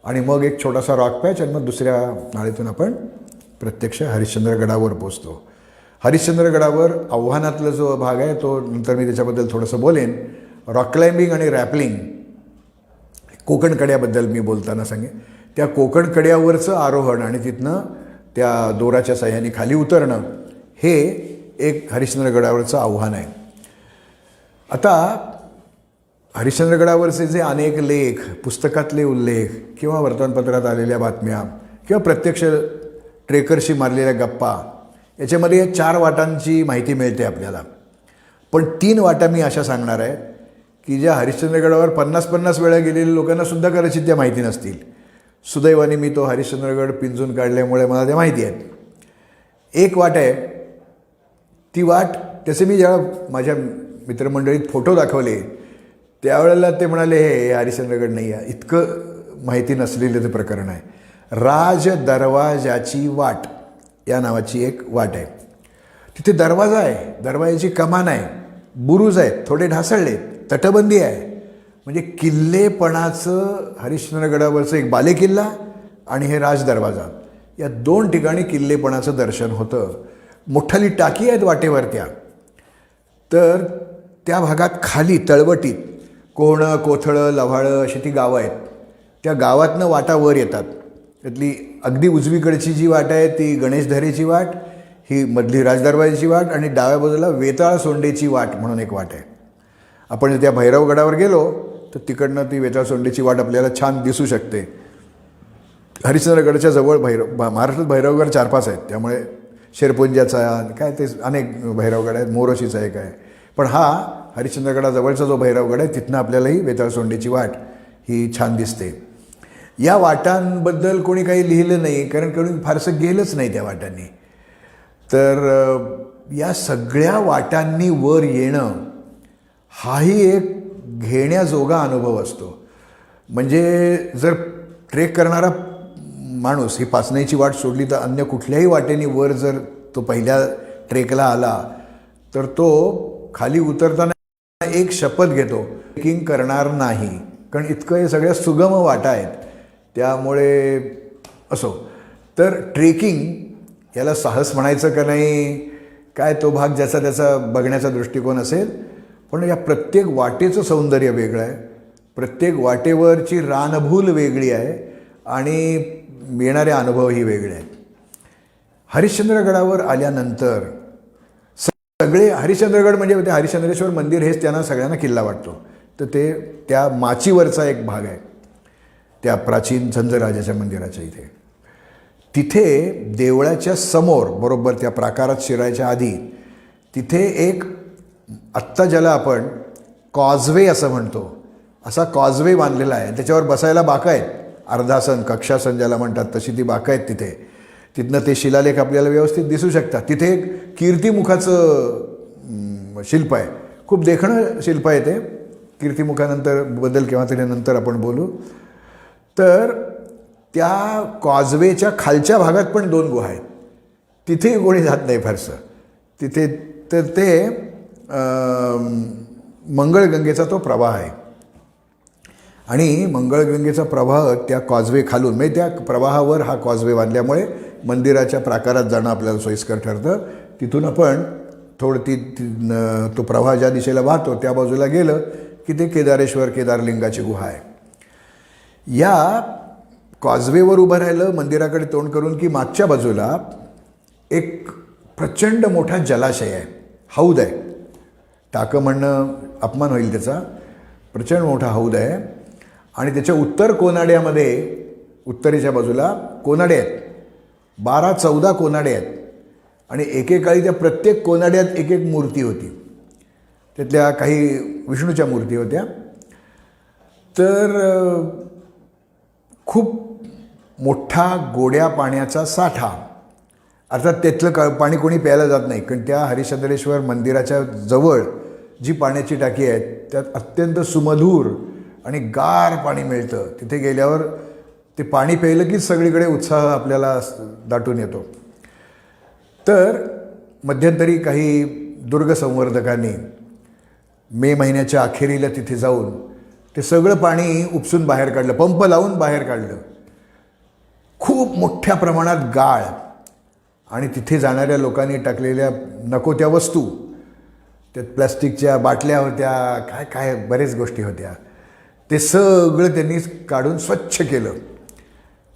आणि मग एक छोटासा रॉक पॅच आणि मग दुसऱ्या नाळेतून आपण प्रत्यक्ष हरिश्चंद्रगडावर पोचतो. हरिश्चंद्रगडावर आव्हानातला जो भाग आहे तो नंतर मी त्याच्याबद्दल थोडंसं बोलेन. रॉक क्लाइम्बिंग आणि रॅपलिंग, कोकण कड्याबद्दल मी बोलताना सांगेन. त्या कोकण कड्यावरचं आरोहण आणि तिथनं त्या दोराच्या साह्याने खाली उतरणं हे एक हरिश्चंद्रगडावरचं आव्हान आहे. आता हरिश्चंद्रगडावरचे जे अनेक लेख, पुस्तकातले उल्लेख किंवा वर्तमानपत्रात आलेल्या बातम्या किंवा प्रत्यक्ष ट्रेकरशी मारलेल्या गप्पा, याच्यामध्ये 4 वाटांची माहिती मिळते आपल्याला. पण 3 वाटा मी अशा सांगणार आहे की ज्या हरिश्चंद्रगडावर 50-50 वेळा गेलेल्या लोकांनासुद्धा कदाचित त्या माहिती नसतील. सुदैवाने मी तो हरिश्चंद्रगड पिंजून काढल्यामुळे मला त्या माहिती आहेत. एक वाट आहे, ती वाट त्याचे मी जेव्हा माझ्या मित्रमंडळीत फोटो दाखवले त्यावेळेला ते म्हणाले हे हरिश्चंद्रगड नाही आहे, इतकं माहिती नसलेलं ते प्रकरण आहे. राज दरवाजाची वाट या नावाची एक वाट आहे. तिथे दरवाजा आहे, दरवाजाची कमान आहे, बुरुज आहेत, थोडे ढासळले, तटबंदी आहे. म्हणजे किल्लेपणाचं हरिश्चंद्रगडावरचं एक बालेकिल्ला आणि हे राज दरवाजा, या 2 ठिकाणी किल्लेपणाचं दर्शन होतं. मोठाली टाकी आहेत वाटेवर तर त्या भागात खाली तळवटीत कोहणं, कोथळं, लव्हाळं अशी ती गावं आहेत. त्या गावातनं वाटा वर येतात. त्यातली अगदी उजवीकडची जी वाट आहे ती गणेशधरेची वाट, ही मधली राजदरवाजाची वाट आणि डाव्या बाजूला वेताळ सोंडेची वाट म्हणून एक वाट आहे. आपण त्या भैरवगडावर गेलो तर तिकडनं ती वेताळ सोंडेची वाट आपल्याला छान दिसू शकते. हरिश्चंद्रगडच्या जवळ महाराष्ट्रात भैरवगड 4-5 आहेत, त्यामुळे शेरपुंजाचा काय ते अनेक भैरवगड आहेत, मोरोशीचा एक आहे. पण हा हरिश्चंद्रगडाजवळचा जो भैरवगड आहे तिथनं आपल्यालाही वेताळ सोंडेची वाट ही छान दिसते. या वाटांबद्दल कोणी काही लिहिलं नाही, कारण कोणी फारसं गेलंच नाही त्या वाटांनी. तर या सगळ्या वाटांनी वर येणं हाही एक घेण्याजोगा अनुभव असतो. म्हणजे जर ट्रेक करणारा माणूस ही पाचनाईची वाट सोडली तर अन्य कुठल्याही वाटेने वर जर तो पहिल्या ट्रेकला आला तर तो खाली उतरताना एक शपथ घेतो, ट्रेकिंग करणार नाही, कारण इतकं हे सगळ्या सुगम वाटा आहेत. त्यामुळे असो तर ट्रेकिंग याला साहस म्हणायचं का नाही काय, तो भाग ज्याचा त्याचा बघण्याचा दृष्टिकोन असेल. पण या प्रत्येक वाटेचं सौंदर्य वेगळं आहे, प्रत्येक वाटेवरची रानभूल वेगळी आहे आणि येणारे अनुभवही वेगळे आहेत. हरिश्चंद्रगडावर आल्यानंतर सगळे हरिश्चंद्रगड म्हणजे ते हरिश्चंद्रेश्वर मंदिर हेच त्यांना सगळ्यांना किल्ला वाटतो. तर ते त्या माचीवरचा एक भाग आहे त्या प्राचीन झंझराजाच्या मंदिराच्या इथे. तिथे देवळाच्या समोर बरोबर त्या प्राकारात शिरायच्या आधी तिथे एक आत्ता ज्याला आपण कॉजवे असं म्हणतो असा कॉजवे बांधलेला आहे. त्याच्यावर बसायला बाकं आहेत, अर्धासन कक्षासन ज्याला म्हणतात तशी ती बाकं आहेत तिथे. तिथनं ते शिलालेख आपल्याला व्यवस्थित दिसू शकतात. तिथे एक कीर्तिमुखाचं शिल्प आहे, खूप देखणं शिल्प आहे ते. कीर्तिमुखानंतर बद्दल केव्हा तरी नंतर आपण बोलू. तर त्या कॉजवेच्या खालच्या भागात पण 2 गुहा आहेत, तिथेही कोणी जात नाही फारसं तिथे. तर ते मंगळगंगेचा तो प्रवाह आहे आणि मंगळगंगेचा प्रवाह त्या कॉजवे खालून म्हणजे त्या प्रवाहावर हा कॉजवे बांधल्यामुळे मंदिराच्या प्राकारात जाणं आपल्याला सोयीस्कर ठरतं. तिथून आपण तो प्रवाह ज्या दिशेला वाहतो त्या बाजूला गेलं की ते केदारेश्वर केदारलिंगाची गुहा आहे. या कॉजवेवर उभं राहिलं मंदिराकडे तोंड करून की मागच्या बाजूला एक प्रचंड मोठा जलाशय आहे, हौद आहे. टाकं म्हणणं अपमान होईल त्याचा. प्रचंड मोठा हौद आहे आणि त्याच्या उत्तर कोनाड्यामध्ये उत्तरेच्या बाजूला कोनाडे आहेत. 12-14 कोनाडे आहेत आणि एकेकाळी त्या प्रत्येक कोनाड्यात एक एक मूर्ती होती. त्यातल्या काही विष्णूच्या मूर्ती होत्या. तर खूप मोठा गोड्या पाण्याचा साठा, अर्थात त्यातलं पाणी कोणी प्यायला जात नाही, कारण त्या हरिश्चंद्रेश्वर मंदिराच्या जवळ जी पाण्याची टाकी आहे त्यात अत्यंत सुमधूर आणि गार पाणी मिळतं. तिथे गेल्यावर ते पाणी प्यायलं की सगळीकडे उत्साह आपल्याला दाटून येतो. तर मध्यंतरी काही दुर्ग संवर्धकांनी मे महिन्याच्या अखेरीला तिथे जाऊन ते सगळं पाणी उपसून बाहेर काढलं, पंप लावून बाहेर काढलं. खूप मोठ्या प्रमाणात गाळ आणि तिथे जाणाऱ्या लोकांनी टाकलेल्या नको त्या वस्तू, त्यात प्लास्टिकच्या बाटल्या होत्या, काय काय बरेच गोष्टी होत्या, ते सगळं त्यांनी काढून स्वच्छ केलं.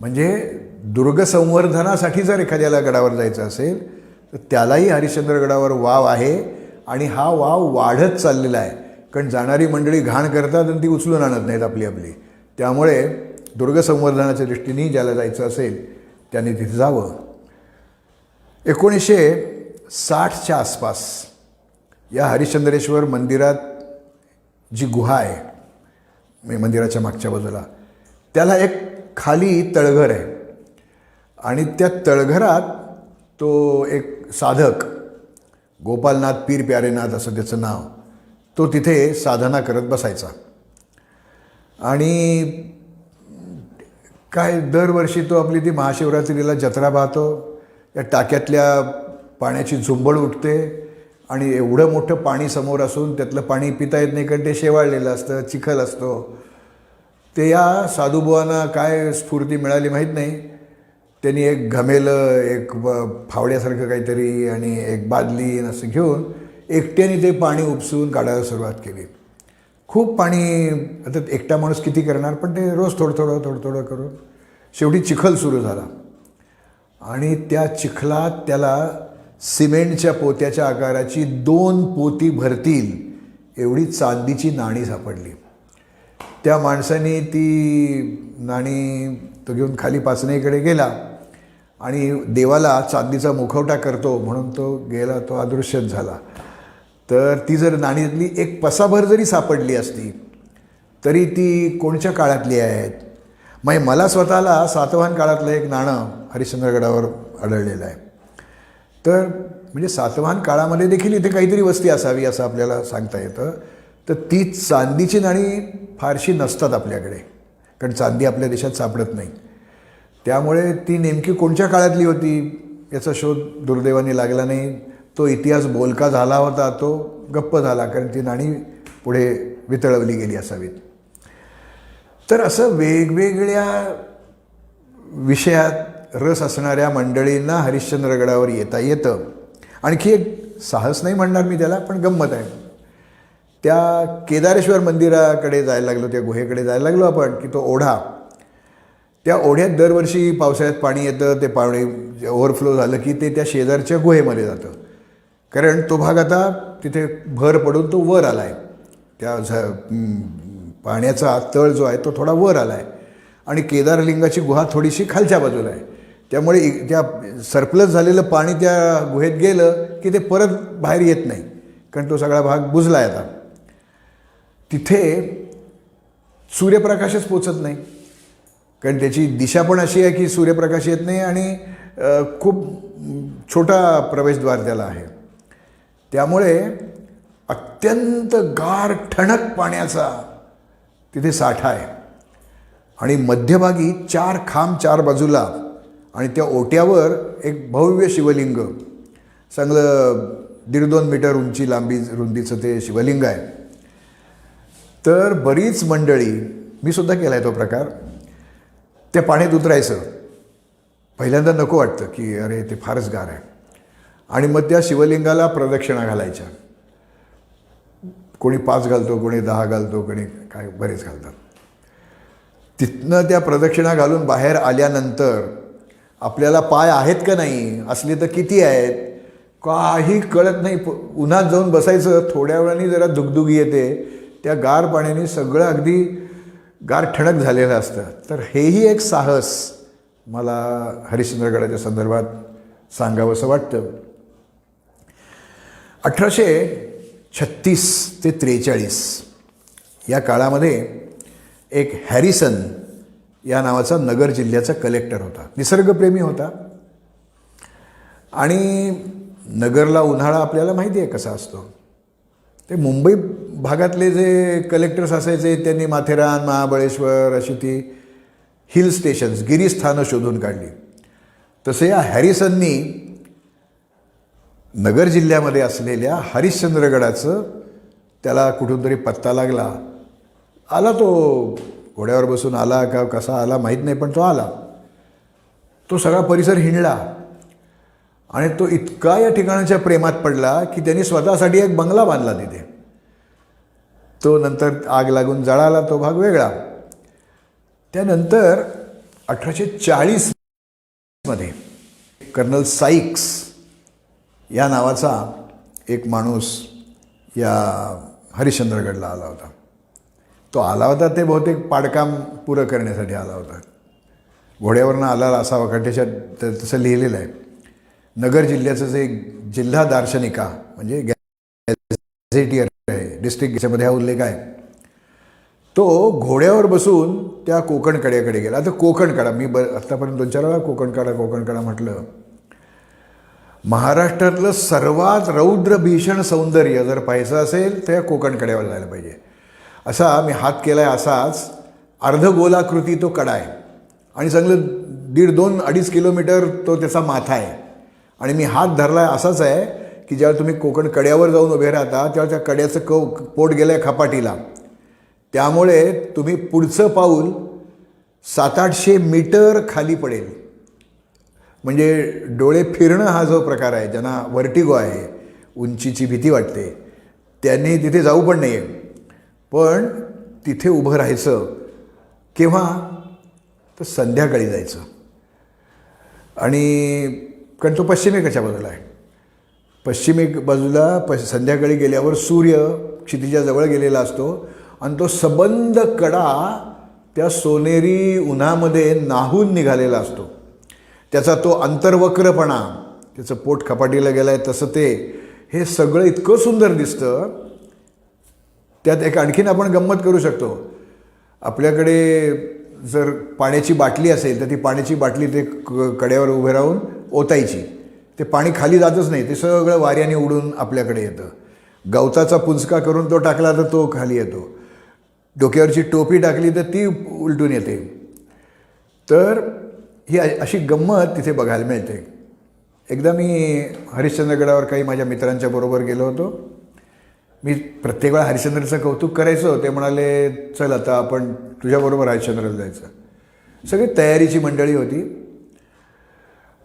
म्हणजे दुर्ग संवर्धनासाठी जर एखाद्याला गडावर जायचं असेल तर त्यालाही हरिश्चंद्रगडावर वाव आहे आणि हा वाव वाढत चाललेला आहे. कारण जाणारी मंडळी घाण करतात आणि ती उचलून आणत नाहीत आपली आपली. त्यामुळे दुर्ग संवर्धनाच्या दृष्टीने ज्याला जायचं असेल त्याने तिथे जावं. 1960च्या आसपास या हरिश्चंद्रेश्वर मंदिरात जी गुहा आहे मंदिराच्या मागच्या बाजूला, त्याला एक खाली तळघर आहे आणि त्या तळघरात तो एक साधक, गोपालनाथ पीर प्यारेनाथ असं त्याचं नाव, तो तिथे साधना करत बसायचा. आणि काय दरवर्षी तो आपली ती महाशिवरात्रीला जत्रा पाहतो. या टाक्यातल्या पाण्याची झुंबड उठते आणि एवढं मोठं पाणी समोर असून त्यातलं पाणी पिता येत नाही, कारण ते शेवाळलेलं असतं, चिखल असतो. ते या साधूबुवांना काय स्फूर्ती मिळाली माहीत नाही, त्यांनी एक घमेलं, एक फावड्यासारखं काहीतरी आणि एक बादली असं घेऊन एकट्याने ते पाणी उपसून काढायला सुरुवात केली. खूप पाणी, आता एकटा माणूस किती करणार, पण ते रोज थोडं थोडं करून शेवटी चिखल सुरू झाला. आणि त्या चिखलात त्याला सिमेंटच्या पोत्याच्या आकाराची 2 पोती भरतील एवढी चांदीची नाणी सापडली. त्या माणसाने ती नाणी तो घेऊन खाली पाचनेकडे गेला आणि देवाला चांदीचा मुखवटा करतो म्हणून तो गेला, तो अदृश्यच झाला. तर ती जर नाणीतली एक पसाभर जरी सापडली असती तरी ती कोणत्या काळातली आहेत. मग मला स्वतःला सातवाहन काळातलं एक नाणं हरिश्चंद्रगडावर आढळलेलं आहे. तर म्हणजे सातवाहन काळामध्ये देखील इथे काहीतरी वस्ती असावी असं आपल्याला सांगता येतं. तर ती चांदीची नाणी फारशी नसतात आपल्याकडे, कारण चांदी आपल्या देशात सापडत नाही. त्यामुळे ती नेमकी कोणत्या काळातली होती याचा शोध दुर्दैवाने लागला नाही. तो इतिहास बोलका झाला होता, तो गप्प झाला, कारण ती नाणी पुढे वितळवली गेली असावीत. तर असं वेगवेगळ्या विषयात रस असणाऱ्या मंडळींना हरिश्चंद्रगडावर येता येतं. आणखी एक साहस नाही म्हणणार मी त्याला, पण गंमत आहे. त्या केदारेश्वर मंदिराकडे जायला लागलो, त्या गुहेकडे जायला लागलो आपण, की तो ओढा, त्या ओढ्यात दरवर्षी पावसाळ्यात पाणी येतं. ते पाणी ओव्हरफ्लो झालं की ते त्या शेजारच्या गुहेमध्ये जातं, कारण तो भाग आता तिथे भर पडून तो वर आला आहे. त्या पाण्याचा तळ जो आहे तो थोडा वर आला आहे आणि केदारलिंगाची गुहा थोडीशी खालच्या बाजूला आहे. त्यामुळे त्या सरप्लस झालेलं पाणी त्या गुहेत गेलं की ते परत बाहेर येत नाही, कारण तो सगळा भाग बुजला आहे आता. तिथे सूर्यप्रकाशच पोचत नाही, कारण त्याची दिशा पण अशी आहे की सूर्यप्रकाश येत नाही आणि खूप छोटा प्रवेशद्वार त्याला आहे. त्यामुळे अत्यंत गार ठणक पाण्याचा तिथे साठा आहे आणि मध्यभागी 4 खांब 4 बाजूला आणि त्या ओट्यावर एक भव्य शिवलिंग, चांगलं 1.5-2 मीटर रुंदीचं ते शिवलिंग आहे. तर बरीच मंडळी, मी सुद्धा केला आहे तो प्रकार, त्या पाण्यात उतरायचं. पहिल्यांदा नको वाटतं की अरे ते फारच गार आहे, आणि मग त्या शिवलिंगाला प्रदक्षिणा घालायच्या. कोणी 5 घालतो, कोणी 10 घालतो, कोणी काय बरेच घालतात. तिथनं त्या प्रदक्षिणा घालून बाहेर आल्यानंतर आपल्याला पाय आहेत का नाही, असले तर किती आहेत, काही कळत नाही. उन्हात जाऊन बसायचं, थोड्या वेळाने जरा दुगदुगी येते, त्या गार पाण्याने सगळं अगदी गार ठणक झालेलं असतं. तर हेही एक साहस मला हरिश्चंद्रगडाच्या संदर्भात सांगावंसं वाटतं. 1836 ते 43 या काळामध्ये एक हॅरिसन या नावाचा नगर जिल्ह्याचा कलेक्टर होता. निसर्गप्रेमी होता आणि नगरला उन्हाळा आपल्याला माहिती आहे कसा असतो. ते मुंबई भागातले जे कलेक्टर्स असायचे त्यांनी माथेरान, महाबळेश्वर अशी ती हिल स्टेशन्स, गिरीस्थानं शोधून काढली. तसं या हॅरिसननी नगर जिल्ह्यामध्ये असलेल्या हरिश्चंद्रगडाचं त्याला कुठून तरी पत्ता लागला. आला तो, घोड्यावर बसून आला का कसा आला माहीत नाही, पण तो आला. तो सगळा परिसर हिंडला आणि तो इतका या ठिकाणाच्या प्रेमात पडला की त्यांनी स्वतःसाठी एक बंगला बांधला तिथे. तो नंतर आग लागून जळाला, तो भाग वेगळा. त्यानंतर 1840 मध्ये कर्नल साईक्स या नावाचा एक माणूस या हरिश्चंद्रगडला आला होता. तो आला होता ते बहुतेक पाडकाम पुरं करण्यासाठी आला होता. घोड्यावरनं आला असावा, कारण त्याच्यात तसं लिहिलेलं आहे. नगर जिल्ह्याचं जे जिल्हा दार्शनिका म्हणजे गॅझेटियर आहे, डिस्ट्रिक्ट, याच्यामध्ये हा उल्लेख आहे. तो घोड्यावर बसून त्या कोकण कड्याकडे गेला. आता कोकण कडा, मी आत्तापर्यंत 2-4 वेळा कोकण कडा म्हटलं. महाराष्ट्रातलं सर्वात रौद्र भीषण सौंदर्य जर पाहायचं असेल तर या कोकण कड्यावर जायला पाहिजे. असा मी हात केला आहे, असाच अर्धगोलाकृती तो कडा आहे आणि चांगलं 1.5-2-2.5 किलोमीटर तो त्याचा माथा आहे. आणि मी हात धरला आहे असाच आहे की जेव्हा तुम्ही कोकण कड्यावर जाऊन उभे राहता तेव्हा त्या कड्याचं पोट गेलं आहे खपाटीला. त्यामुळे तुम्ही पुढचं पाऊल 700-800 मीटर खाली पडेल. म्हणजे डोळे फिरणं हा जो प्रकार आहे, ज्यांना व्हर्टिगो आहे, उंचीची भीती वाटते, त्यांनी तिथे जाऊ पण नाही आहे. पण तिथे उभं राहायचं केव्हा, तर संध्याकाळी जायचं. आणि कारण तो पश्चिमेकडच्या बाजूला आहे. पश्चिमेक बाजूला संध्याकाळी गेल्यावर सूर्य क्षितिजाजवळ गेलेला असतो आणि तो सबंध कडा त्या सोनेरी उन्हामध्ये नाहून निघालेला असतो. त्याचा तो अंतर्वक्रपणा, त्याचं पोट खपाटीला गेलं आहे तसं ते, हे सगळं इतकं सुंदर दिसतं. त्यात एक आणखीन आपण गंमत करू शकतो. आपल्याकडे जर पाण्याची बाटली असेल तर ती पाण्याची बाटली ते कड्यावर उभे राहून ओतायची. ते पाणी खाली जातच नाही, ते सगळं वाऱ्याने उडून आपल्याकडे येतं. गवताचा पुंजका करून तो टाकला तर तो खाली येतो. डोक्यावरची टोपी टाकली तर ती उलटून येते. तर ही अशी गंमत तिथे बघायला मिळते. एकदा मी हरिश्चंद्रगडावर काही माझ्या मित्रांच्या बरोबर गेलो होतो. मी प्रत्येक वेळा हरिश्चंद्राचं कौतुक करायचो. ते म्हणाले, चल आता आपण तुझ्याबरोबर हरिश्चंद्राला जायचं. सगळी तयारीची मंडळी होती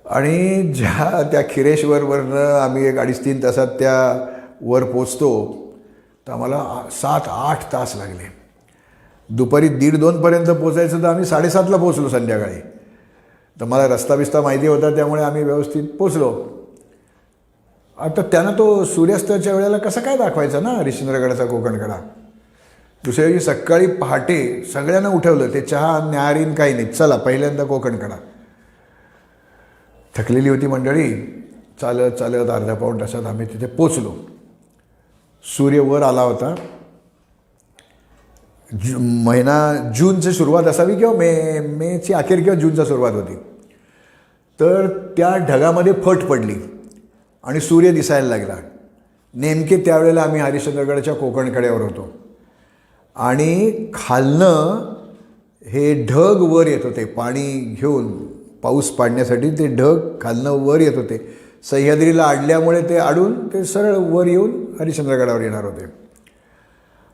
आणि त्या खिरेश्वरवरनं आम्ही 2.5-3 तासात त्या वर पोचतो तर आम्हाला 7-8 तास लागले. दुपारी 1:30-2पर्यंत पोचायचं तर आम्ही 7:30ला पोचलो संध्याकाळी. तर मला रस्ता बिस्ता माहिती होता त्यामुळे आम्ही व्यवस्थित पोचलो. आता त्यानं तो सूर्यास्ताच्या वेळेला कसं काय दाखवायचा ना हरिश्चंद्रगडाचा कोकणकडा. दुसऱ्या दिवशी सकाळी पहाटे सगळ्यांना उठवलं. ते चहा न्याहारीन काही नाही, चला पहिल्यांदा कोकणकडा. थकलेली होती मंडळी. चालत चालत अर्धा-पाऊण तासात आम्ही तिथे पोचलो. सूर्य वर आला होता. महिना जूनची सुरुवात असावी किंवा मेची अखेर किंवा जूनचा सुरुवात होती. तर त्या ढगामध्ये फट पडली आणि सूर्य दिसायला लागला. नेमके त्यावेळेला आम्ही हरिश्चंद्रगडाच्या कोकणकड्यावर होतो आणि खालनं हे ढग वर येत होते. पाणी घेऊन पाऊस पाडण्यासाठी ते ढग खालनं वर येत होते. सह्याद्रीला अडल्यामुळे ते अडून ते सरळ वर येऊन हरिश्चंद्रगडावर येणार होते.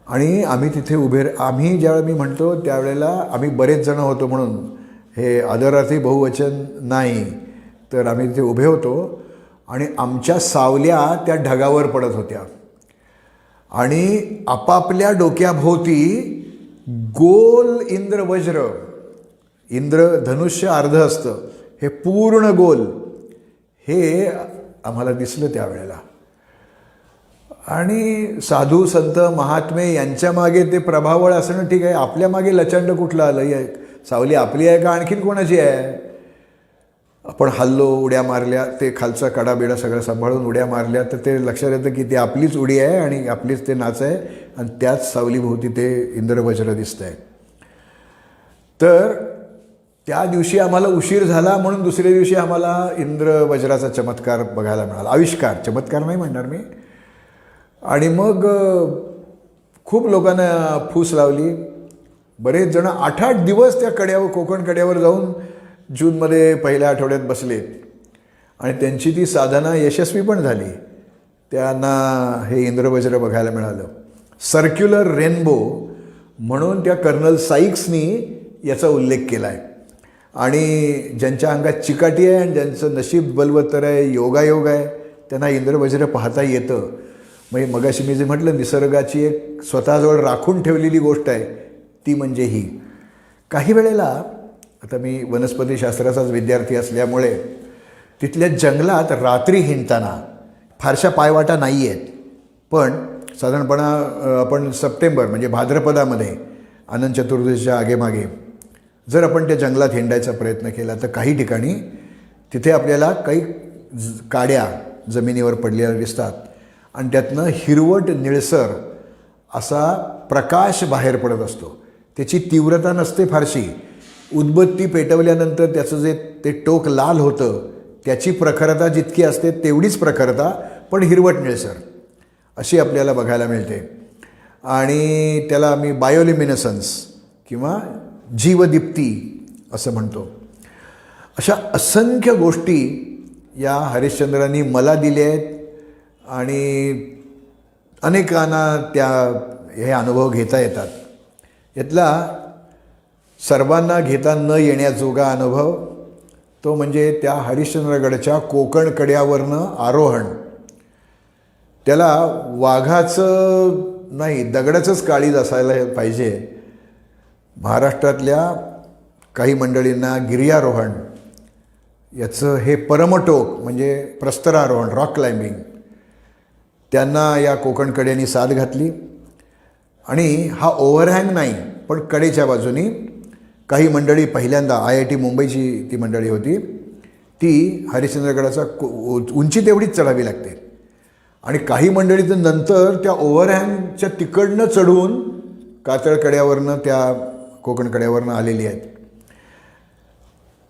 आणि आम्ही तिथे आम्ही ज्यावेळेला मी म्हणतो त्यावेळेला आम्ही बरेच जण होतो म्हणून हे आदरार्थी बहुवचन नाही. तर आम्ही तिथे उभे होतो आणि आमच्या सावल्या त्या ढगावर पडत होत्या आणि आपापल्या डोक्याभोवती गोल इंद्रवज्र, इंद्रधनुष्य अर्ध असतं, हे पूर्ण गोल हे आम्हाला दिसलं त्यावेळेला. आणि साधू संत महात्मे यांच्या मागे ते प्रभावळ असणं ठीक आहे, आपल्या मागे लचंड कुठलं आलं? सावली आपली आहे का आणखीन कोणाची आहे? आपण हल्लो, उड्या मारल्या, ते खालचा कडाबिडा सगळं सांभाळून उड्या मारल्या तर ते लक्षात येतं की ती आपलीच उडी आहे आणि आपलीच ते नाच आहे आणि त्याच सावलीभोवती ते इंद्रवज्र दिसतं आहे. तर त्या दिवशी आम्हाला उशीर झाला म्हणून दुसऱ्या दिवशी आम्हाला इंद्रवज्राचा चमत्कार बघायला मिळाला. आविष्कार, चमत्कार नाही म्हणणार मी. आणि मग खूप लोकांना फूस लावली. बरेच जण 8-8 दिवस त्या कड्यावर, कोकण कड्यावर जाऊन जूनमध्ये पहिल्या आठवड्यात बसलेत आणि त्यांची ती साधना यशस्वी पण झाली. त्यांना हे इंद्रवज्र बघायला मिळालं. सर्क्युलर रेनबो म्हणून त्या कर्नल साईक्सनी याचा उल्लेख केला आहे. आणि ज्यांच्या अंगात चिकाटी आहे आणि ज्यांचं नशीब बलवत्तर आहे, योगायोग आहे, त्यांना इंद्रवज्र पाहता येतं. म्हणजे मगाशी मी जे म्हटलं, निसर्गाची एक स्वतःजवळ राखून ठेवलेली गोष्ट आहे ती म्हणजे ही. काही वेळेला, आता मी वनस्पतीशास्त्राचाच विद्यार्थी असल्यामुळे तिथल्या जंगलात रात्री हिंडताना फारशा पायवाटा नाही आहेत, पण साधारणपणा आपण सप्टेंबर म्हणजे भाद्रपदामध्ये अनंत चतुर्दशीच्या आगेमागे जर आपण त्या जंगलात हिंडायचा प्रयत्न केला तर काही ठिकाणी तिथे आपल्याला काही काड्या जमिनीवर पडलेल्या दिसतात आणि त्यातनं हिरवट निळसर असा प्रकाश बाहेर पडत असतो. त्याची तीव्रता नसते फारशी. उदबत्ती पेटवल्यानंतर त्याचं जे ते टोक लाल होतं त्याची प्रखरता जितकी असते तेवढीच प्रखरता, पण हिरवट निळसर अशी आपल्याला बघायला मिळते. आणि त्याला आम्ही बायोल्युमिनेसन्स किंवा जीवदीप्ती असं म्हणतो. अशा असंख्य गोष्टी या हरिश्चंद्रांनी मला दिल्या आहेत आणि अनेकांना हे अनुभव घेता येतात. यातला सर्वांना घेता न येण्याजोगा अनुभव तो म्हणजे त्या हरिश्चंद्रगडच्या कोकण कड्यावरनं आरोहण. त्याला वाघाचं नाही, दगडाचंच काळीज असायला पाहिजे. महाराष्ट्रातल्या काही मंडळींना गिर्यारोहण याचं हे परमटोक म्हणजे प्रस्तरारोहण, रॉक क्लाइम्बिंग, त्यांना या कोकण कड्यांनी साथ घातली. आणि हा ओव्हरहँग नाही, पण कडेच्या बाजूनी काही मंडळी पहिल्यांदा, IIT मुंबईची ती मंडळी होती, ती हरिश्चंद्रगडाचा उंची तेवढीच चढावी लागते. आणि काही मंडळी तर नंतर त्या ओव्हरहँगच्या तिकडनं चढून कातळ कड्यावरनं त्या कोकण कड्यावरनं आलेली आहेत.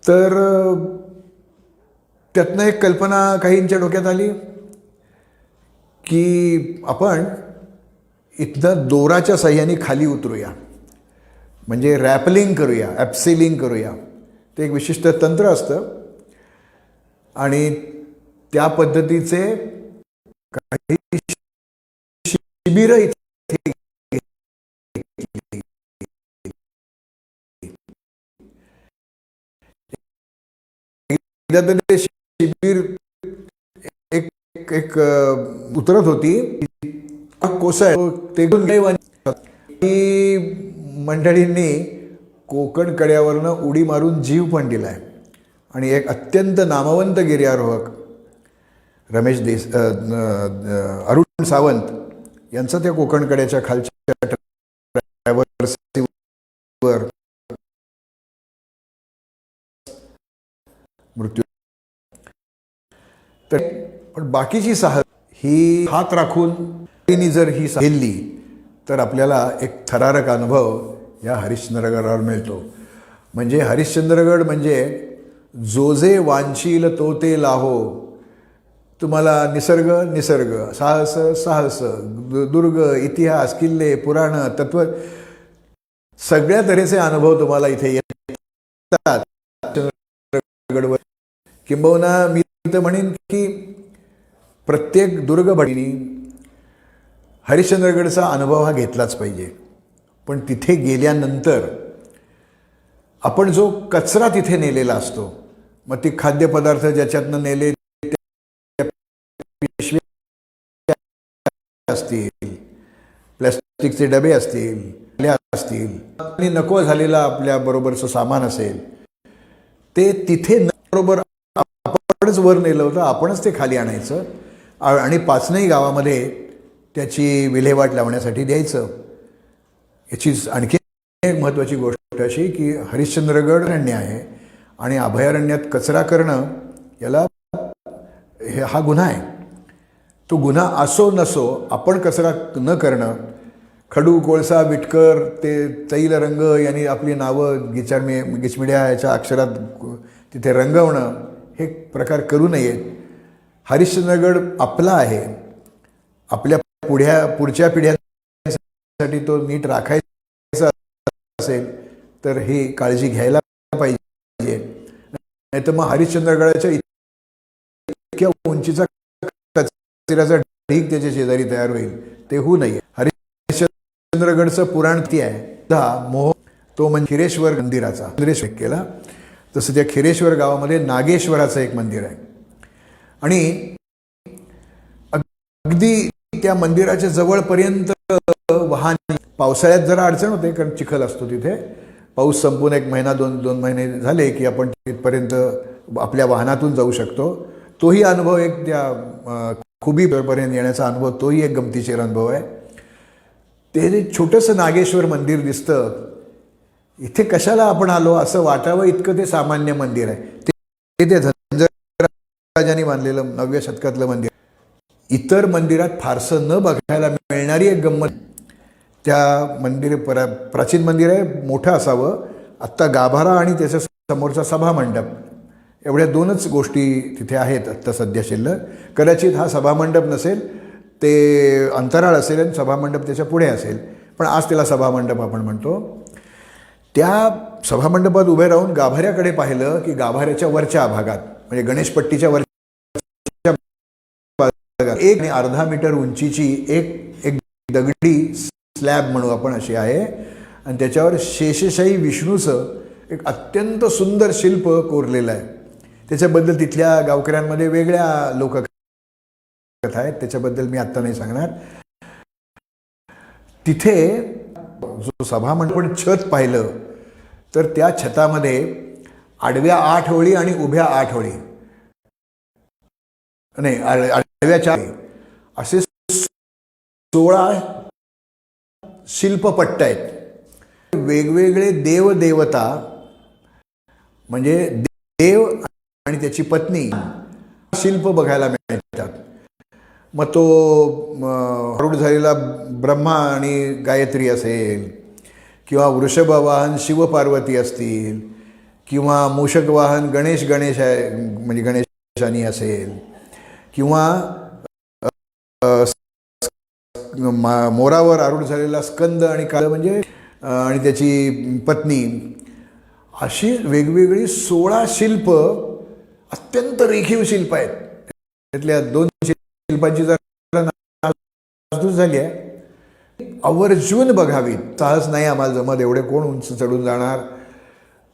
तर त्यातनं एक कल्पना काहींच्या डोक्यात आली की आपण इथनं दोराच्या साह्याने खाली उतरूया, म्हणजे रॅपलिंग करूया, ॲप्सिलिंग करूया. ते एक विशिष्ट तंत्र असतं आणि त्या पद्धतीचे काही शिबिरं इथे ते शिबिर एक एक उतरत होती कोसळ ते मंडळींनी कोकण कड्यावरनं उडी मारून जीव पण दिला आहे. आणि एक अत्यंत नामवंत गिर्यारोहक अरुण सावंत यांचा त्या कोकण कड्याच्या खालच्या ट्रॅव्हर्सवर मृत्यू. तर पण बाकीची साहस ही हात राखून जर ही हेलली तर आपल्याला एक थरारक अनुभव या हरिश्चंद्रगडावर मिळतो. म्हणजे हरिश्चंद्रगड म्हणजे जो जे वांछील तो ते लाहो. तुम्हाला निसर्ग निसर्ग, साहस साहस, दुर्ग, इतिहास, किल्ले, पुराण, तत्व सगळ्या तऱ्हेचे अनुभव तुम्हाला इथे येतात. गडवर किंबहुना मी तर म्हणेन की प्रत्येक दुर्गभटिनी हरिश्चंद्रगडचा अनुभव हा घेतलाच पाहिजे. पण तिथे गेल्यानंतर आपण जो कचरा तिथे नेलेला असतो, मग ती खाद्यपदार्थ ज्याच्यातनं नेले असतील, प्लॅस्टिकचे डबे असतील आणि नको झालेला आपल्या बरोबरचं सामान असेल, ते तिथे बरोबर आपणच वर नेलं होतं, आपणच ते खाली आणायचं आणि पाचनही गावामध्ये त्याची विल्हेवाट लावण्यासाठी द्यायचं. याची आणखी एक महत्त्वाची गोष्ट अशी की हरिश्चंद्रगड अरण्य आहे आणि अभयारण्यात कचरा करणं याला हा गुन्हा आहे. तो गुन्हा असो नसो, आपण कचरा न करणं, खडू, कोळसा, विटकर, ते तैल रंग यांनी आपली नावं गिचमिड्या याच्या अक्षरात तिथे रंगवणं, हे प्रकार करू नयेत. हरिश्चंद्रगड आपला आहे. आपल्या पुढच्या पिढ्यांसाठी तो नीट राखायचा असेल तर ही काळजी घ्यायला पाहिजे. नाही तर मग हरिश्चंद्रगडाच्या इतक्या उंचीचा कचऱ्याचा ढीग त्याच्या शेजारी तयार होईल, ते होऊ नये. हरिश्चंद्रगडचं पुराण ती आहे मोह, तो म्हणजे खिरेश्वर मंदिराचा केला. तसं त्या खिरेश्वर गावामध्ये नागेश्वराचं एक मंदिर आहे. आणि अगदी त्या मंदिराच्या जवळपर्यंत वाहन, पावसाळ्यात जरा अडचण होते कारण चिखल असतो तिथे. पाऊस संपून 1 महिना 2 महिने झाले की आपण तिथपर्यंत आपल्या वाहनातून जाऊ शकतो. तोही अनुभव एक त्या खुबीपर्यंत येण्याचा अनुभव, तोही एक गमतीशीर अनुभव आहे. ते जे छोटंसं नागेश्वर मंदिर दिसतं, इथे कशाला आपण आलो असं वाटावं इतकं ते सामान्य मंदिर आहे. ते झंझराजांनी बांधलेलं 9व्या शतकातलं मंदिर. इतर मंदिरात फारसं न बघायला मिळणारी एक गंमत. त्या प्राचीन मंदिर आहे, मोठं असावं. आत्ता गाभारा आणि त्याच्या समोरचा सभामंडप, एवढ्या 2च गोष्टी तिथे आहेत आत्ता सध्या शिल्लक. कदाचित हा सभामंडप नसेल, ते अंतराळ असेल आणि सभामंडप त्याच्या पुढे असेल, पण आज त्याला सभामंडप आपण म्हणतो. त्या सभामंडपात उभे राहून गाभाऱ्याकडे पाहिलं की गाभाऱ्याच्या वरच्या भागात, म्हणजे गणेशपट्टीच्या वरच्या भागात 1.5 मीटर उंचीची एक दगडी स्लॅब म्हणू आपण अशी आहे. आणि त्याच्यावर शेषशाही विष्णूचं एक अत्यंत सुंदर शिल्प कोरलेलं आहे. त्याच्याबद्दल तिथल्या गावकऱ्यांमध्ये वेगळ्या लोककथा आहेत, त्याच्याबद्दल मी आत्ता नाही सांगणार. तिथे जो सभामंडप छत पाहिलं तर त्या छतामध्ये आडव्या 8 ओळी आणि उभ्या 8 ओळी, नाही आडव्या 4 असे 16 शिल्पपट्ट आहेत. वेगवेगळे देवदेवता, म्हणजे देव आणि त्याची पत्नी शिल्प बघायला मिळतात. मग तो आरूढ झालेला ब्रह्मा आणि गायत्री असेल, किंवा वृषभवाहन शिवपार्वती असतील, किंवा मूषकवाहन गणेश आहे म्हणजे गणेशानी असेल, किंवा मोरावर आरूढ झालेला स्कंद आणि काळ म्हणजे आणि त्याची पत्नी, अशी वेगवेगळी 16 शिल्प, अत्यंत रेखीव शिल्प आहेत. त्यातल्या 2 शिल्पांची जरा नासधूस झाली आहे. आवर्जून बघावीत. साहस नाही आम्हाला जमत, एवढे कोण उंच चढून जाणार.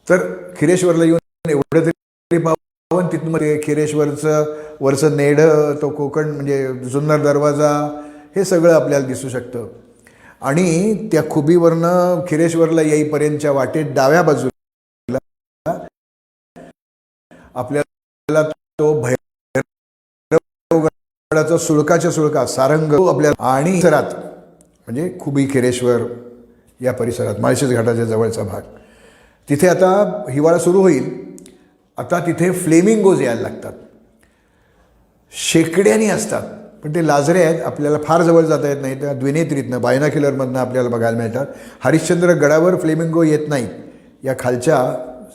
तर खिरेश्वरला येऊन एवढं तरी पाहून, तिथून मध्ये खिरेश्वरचं वरचं नेढं, तो कोकण म्हणजे जुन्नर दरवाजा, हे सगळं आपल्याला दिसू शकतं. आणि त्या खुबीवरनं खिरेश्वरला येईपर्यंतच्या वाटेत डाव्या बाजूला आपल्याला तो भैरवगडाचा सुळकाच्या सुळका सारंग आपल्याला, आणि परिसरात म्हणजे खुबी खिरेश्वर या परिसरात माळशेज घाटाच्या जवळचा भाग, तिथे आता हिवाळा सुरू होईल. आता तिथे फ्लेमिंगोज यायला लागतात. शेकड्यांनी असतात, पण ते लाजरे आहेत, आपल्याला फार जवळ जाता येत नाही. त्या द्विनेत्रीतनं बायनाक्युलरमधनं आपल्याला बघायला मिळतात. हरिश्चंद्र गडावर फ्लेमिंगो येत नाहीत. या खालच्या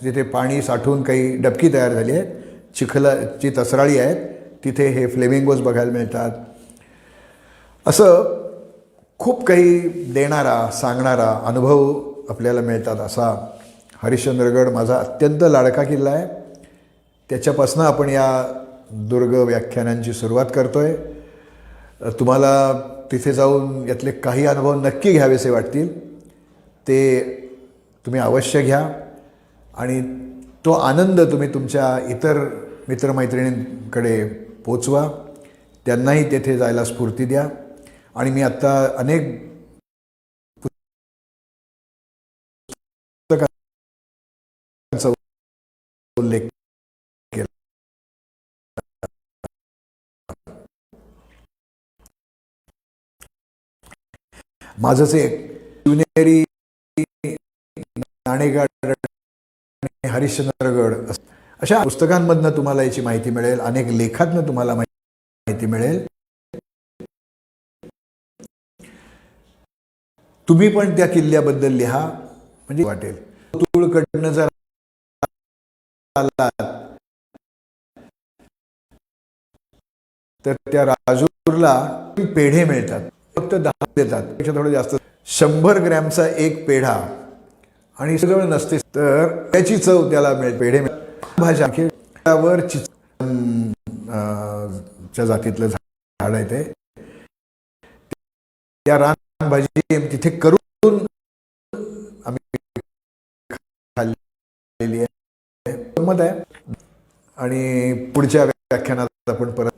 जिथे पाणी साठून काही डबकी तयार झाली आहेत, चिखलाची तसराळी आहेत, तिथे हे फ्लेमिंगोज बघायला मिळतात. असं खूप काही देणारा, सांगणारा अनुभव आपल्याला मिळतात. असा हरिश्चंद्रगड माझा अत्यंत लाडका किल्ला आहे. त्याच्यापासून आपण या दुर्ग व्याख्यानांची सुरुवात करतो आहे. तुम्हाला तिथे जाऊन यातले काही अनुभव नक्की घ्यावेसे वाटतील, ते तुम्ही अवश्य घ्या. आणि तो आनंद तुम्ही तुमच्या इतर मित्रमैत्रिणींकडे पोचवा, त्यांनाही तेथे जायला स्फूर्ती द्या. आणि मी आत्ता अनेक पुस्तकांचा उल्लेख केला. माझंच एक शिवनेरी नाणेगाड हरिश्चंद्रगड अशा पुस्तकांमधनं तुम्हाला याची माहिती मिळेल, अनेक लेखातनं तुम्हाला माहिती मिळेल. तुम्ही पण त्या किल्ल्याबद्दल लिहा, म्हणजे वाटेल. तुळकडनं जर आलात तर त्या राजूरला पेढे मिळतात, फक्त 10 देतात, त्यापेक्षा थोडं जास्त. 100 ग्रॅमचा एक पेढा आणि सगळं नसते तर त्याची चव त्याला मिळेल. पेढे भाज्या वर च्या जातीतलं झाड आहे ते. त्या रानभाजी तिथे करून आम्ही खाल्लेली आहे, मत आहे. आणि पुढच्या व्याख्यानात आपण परत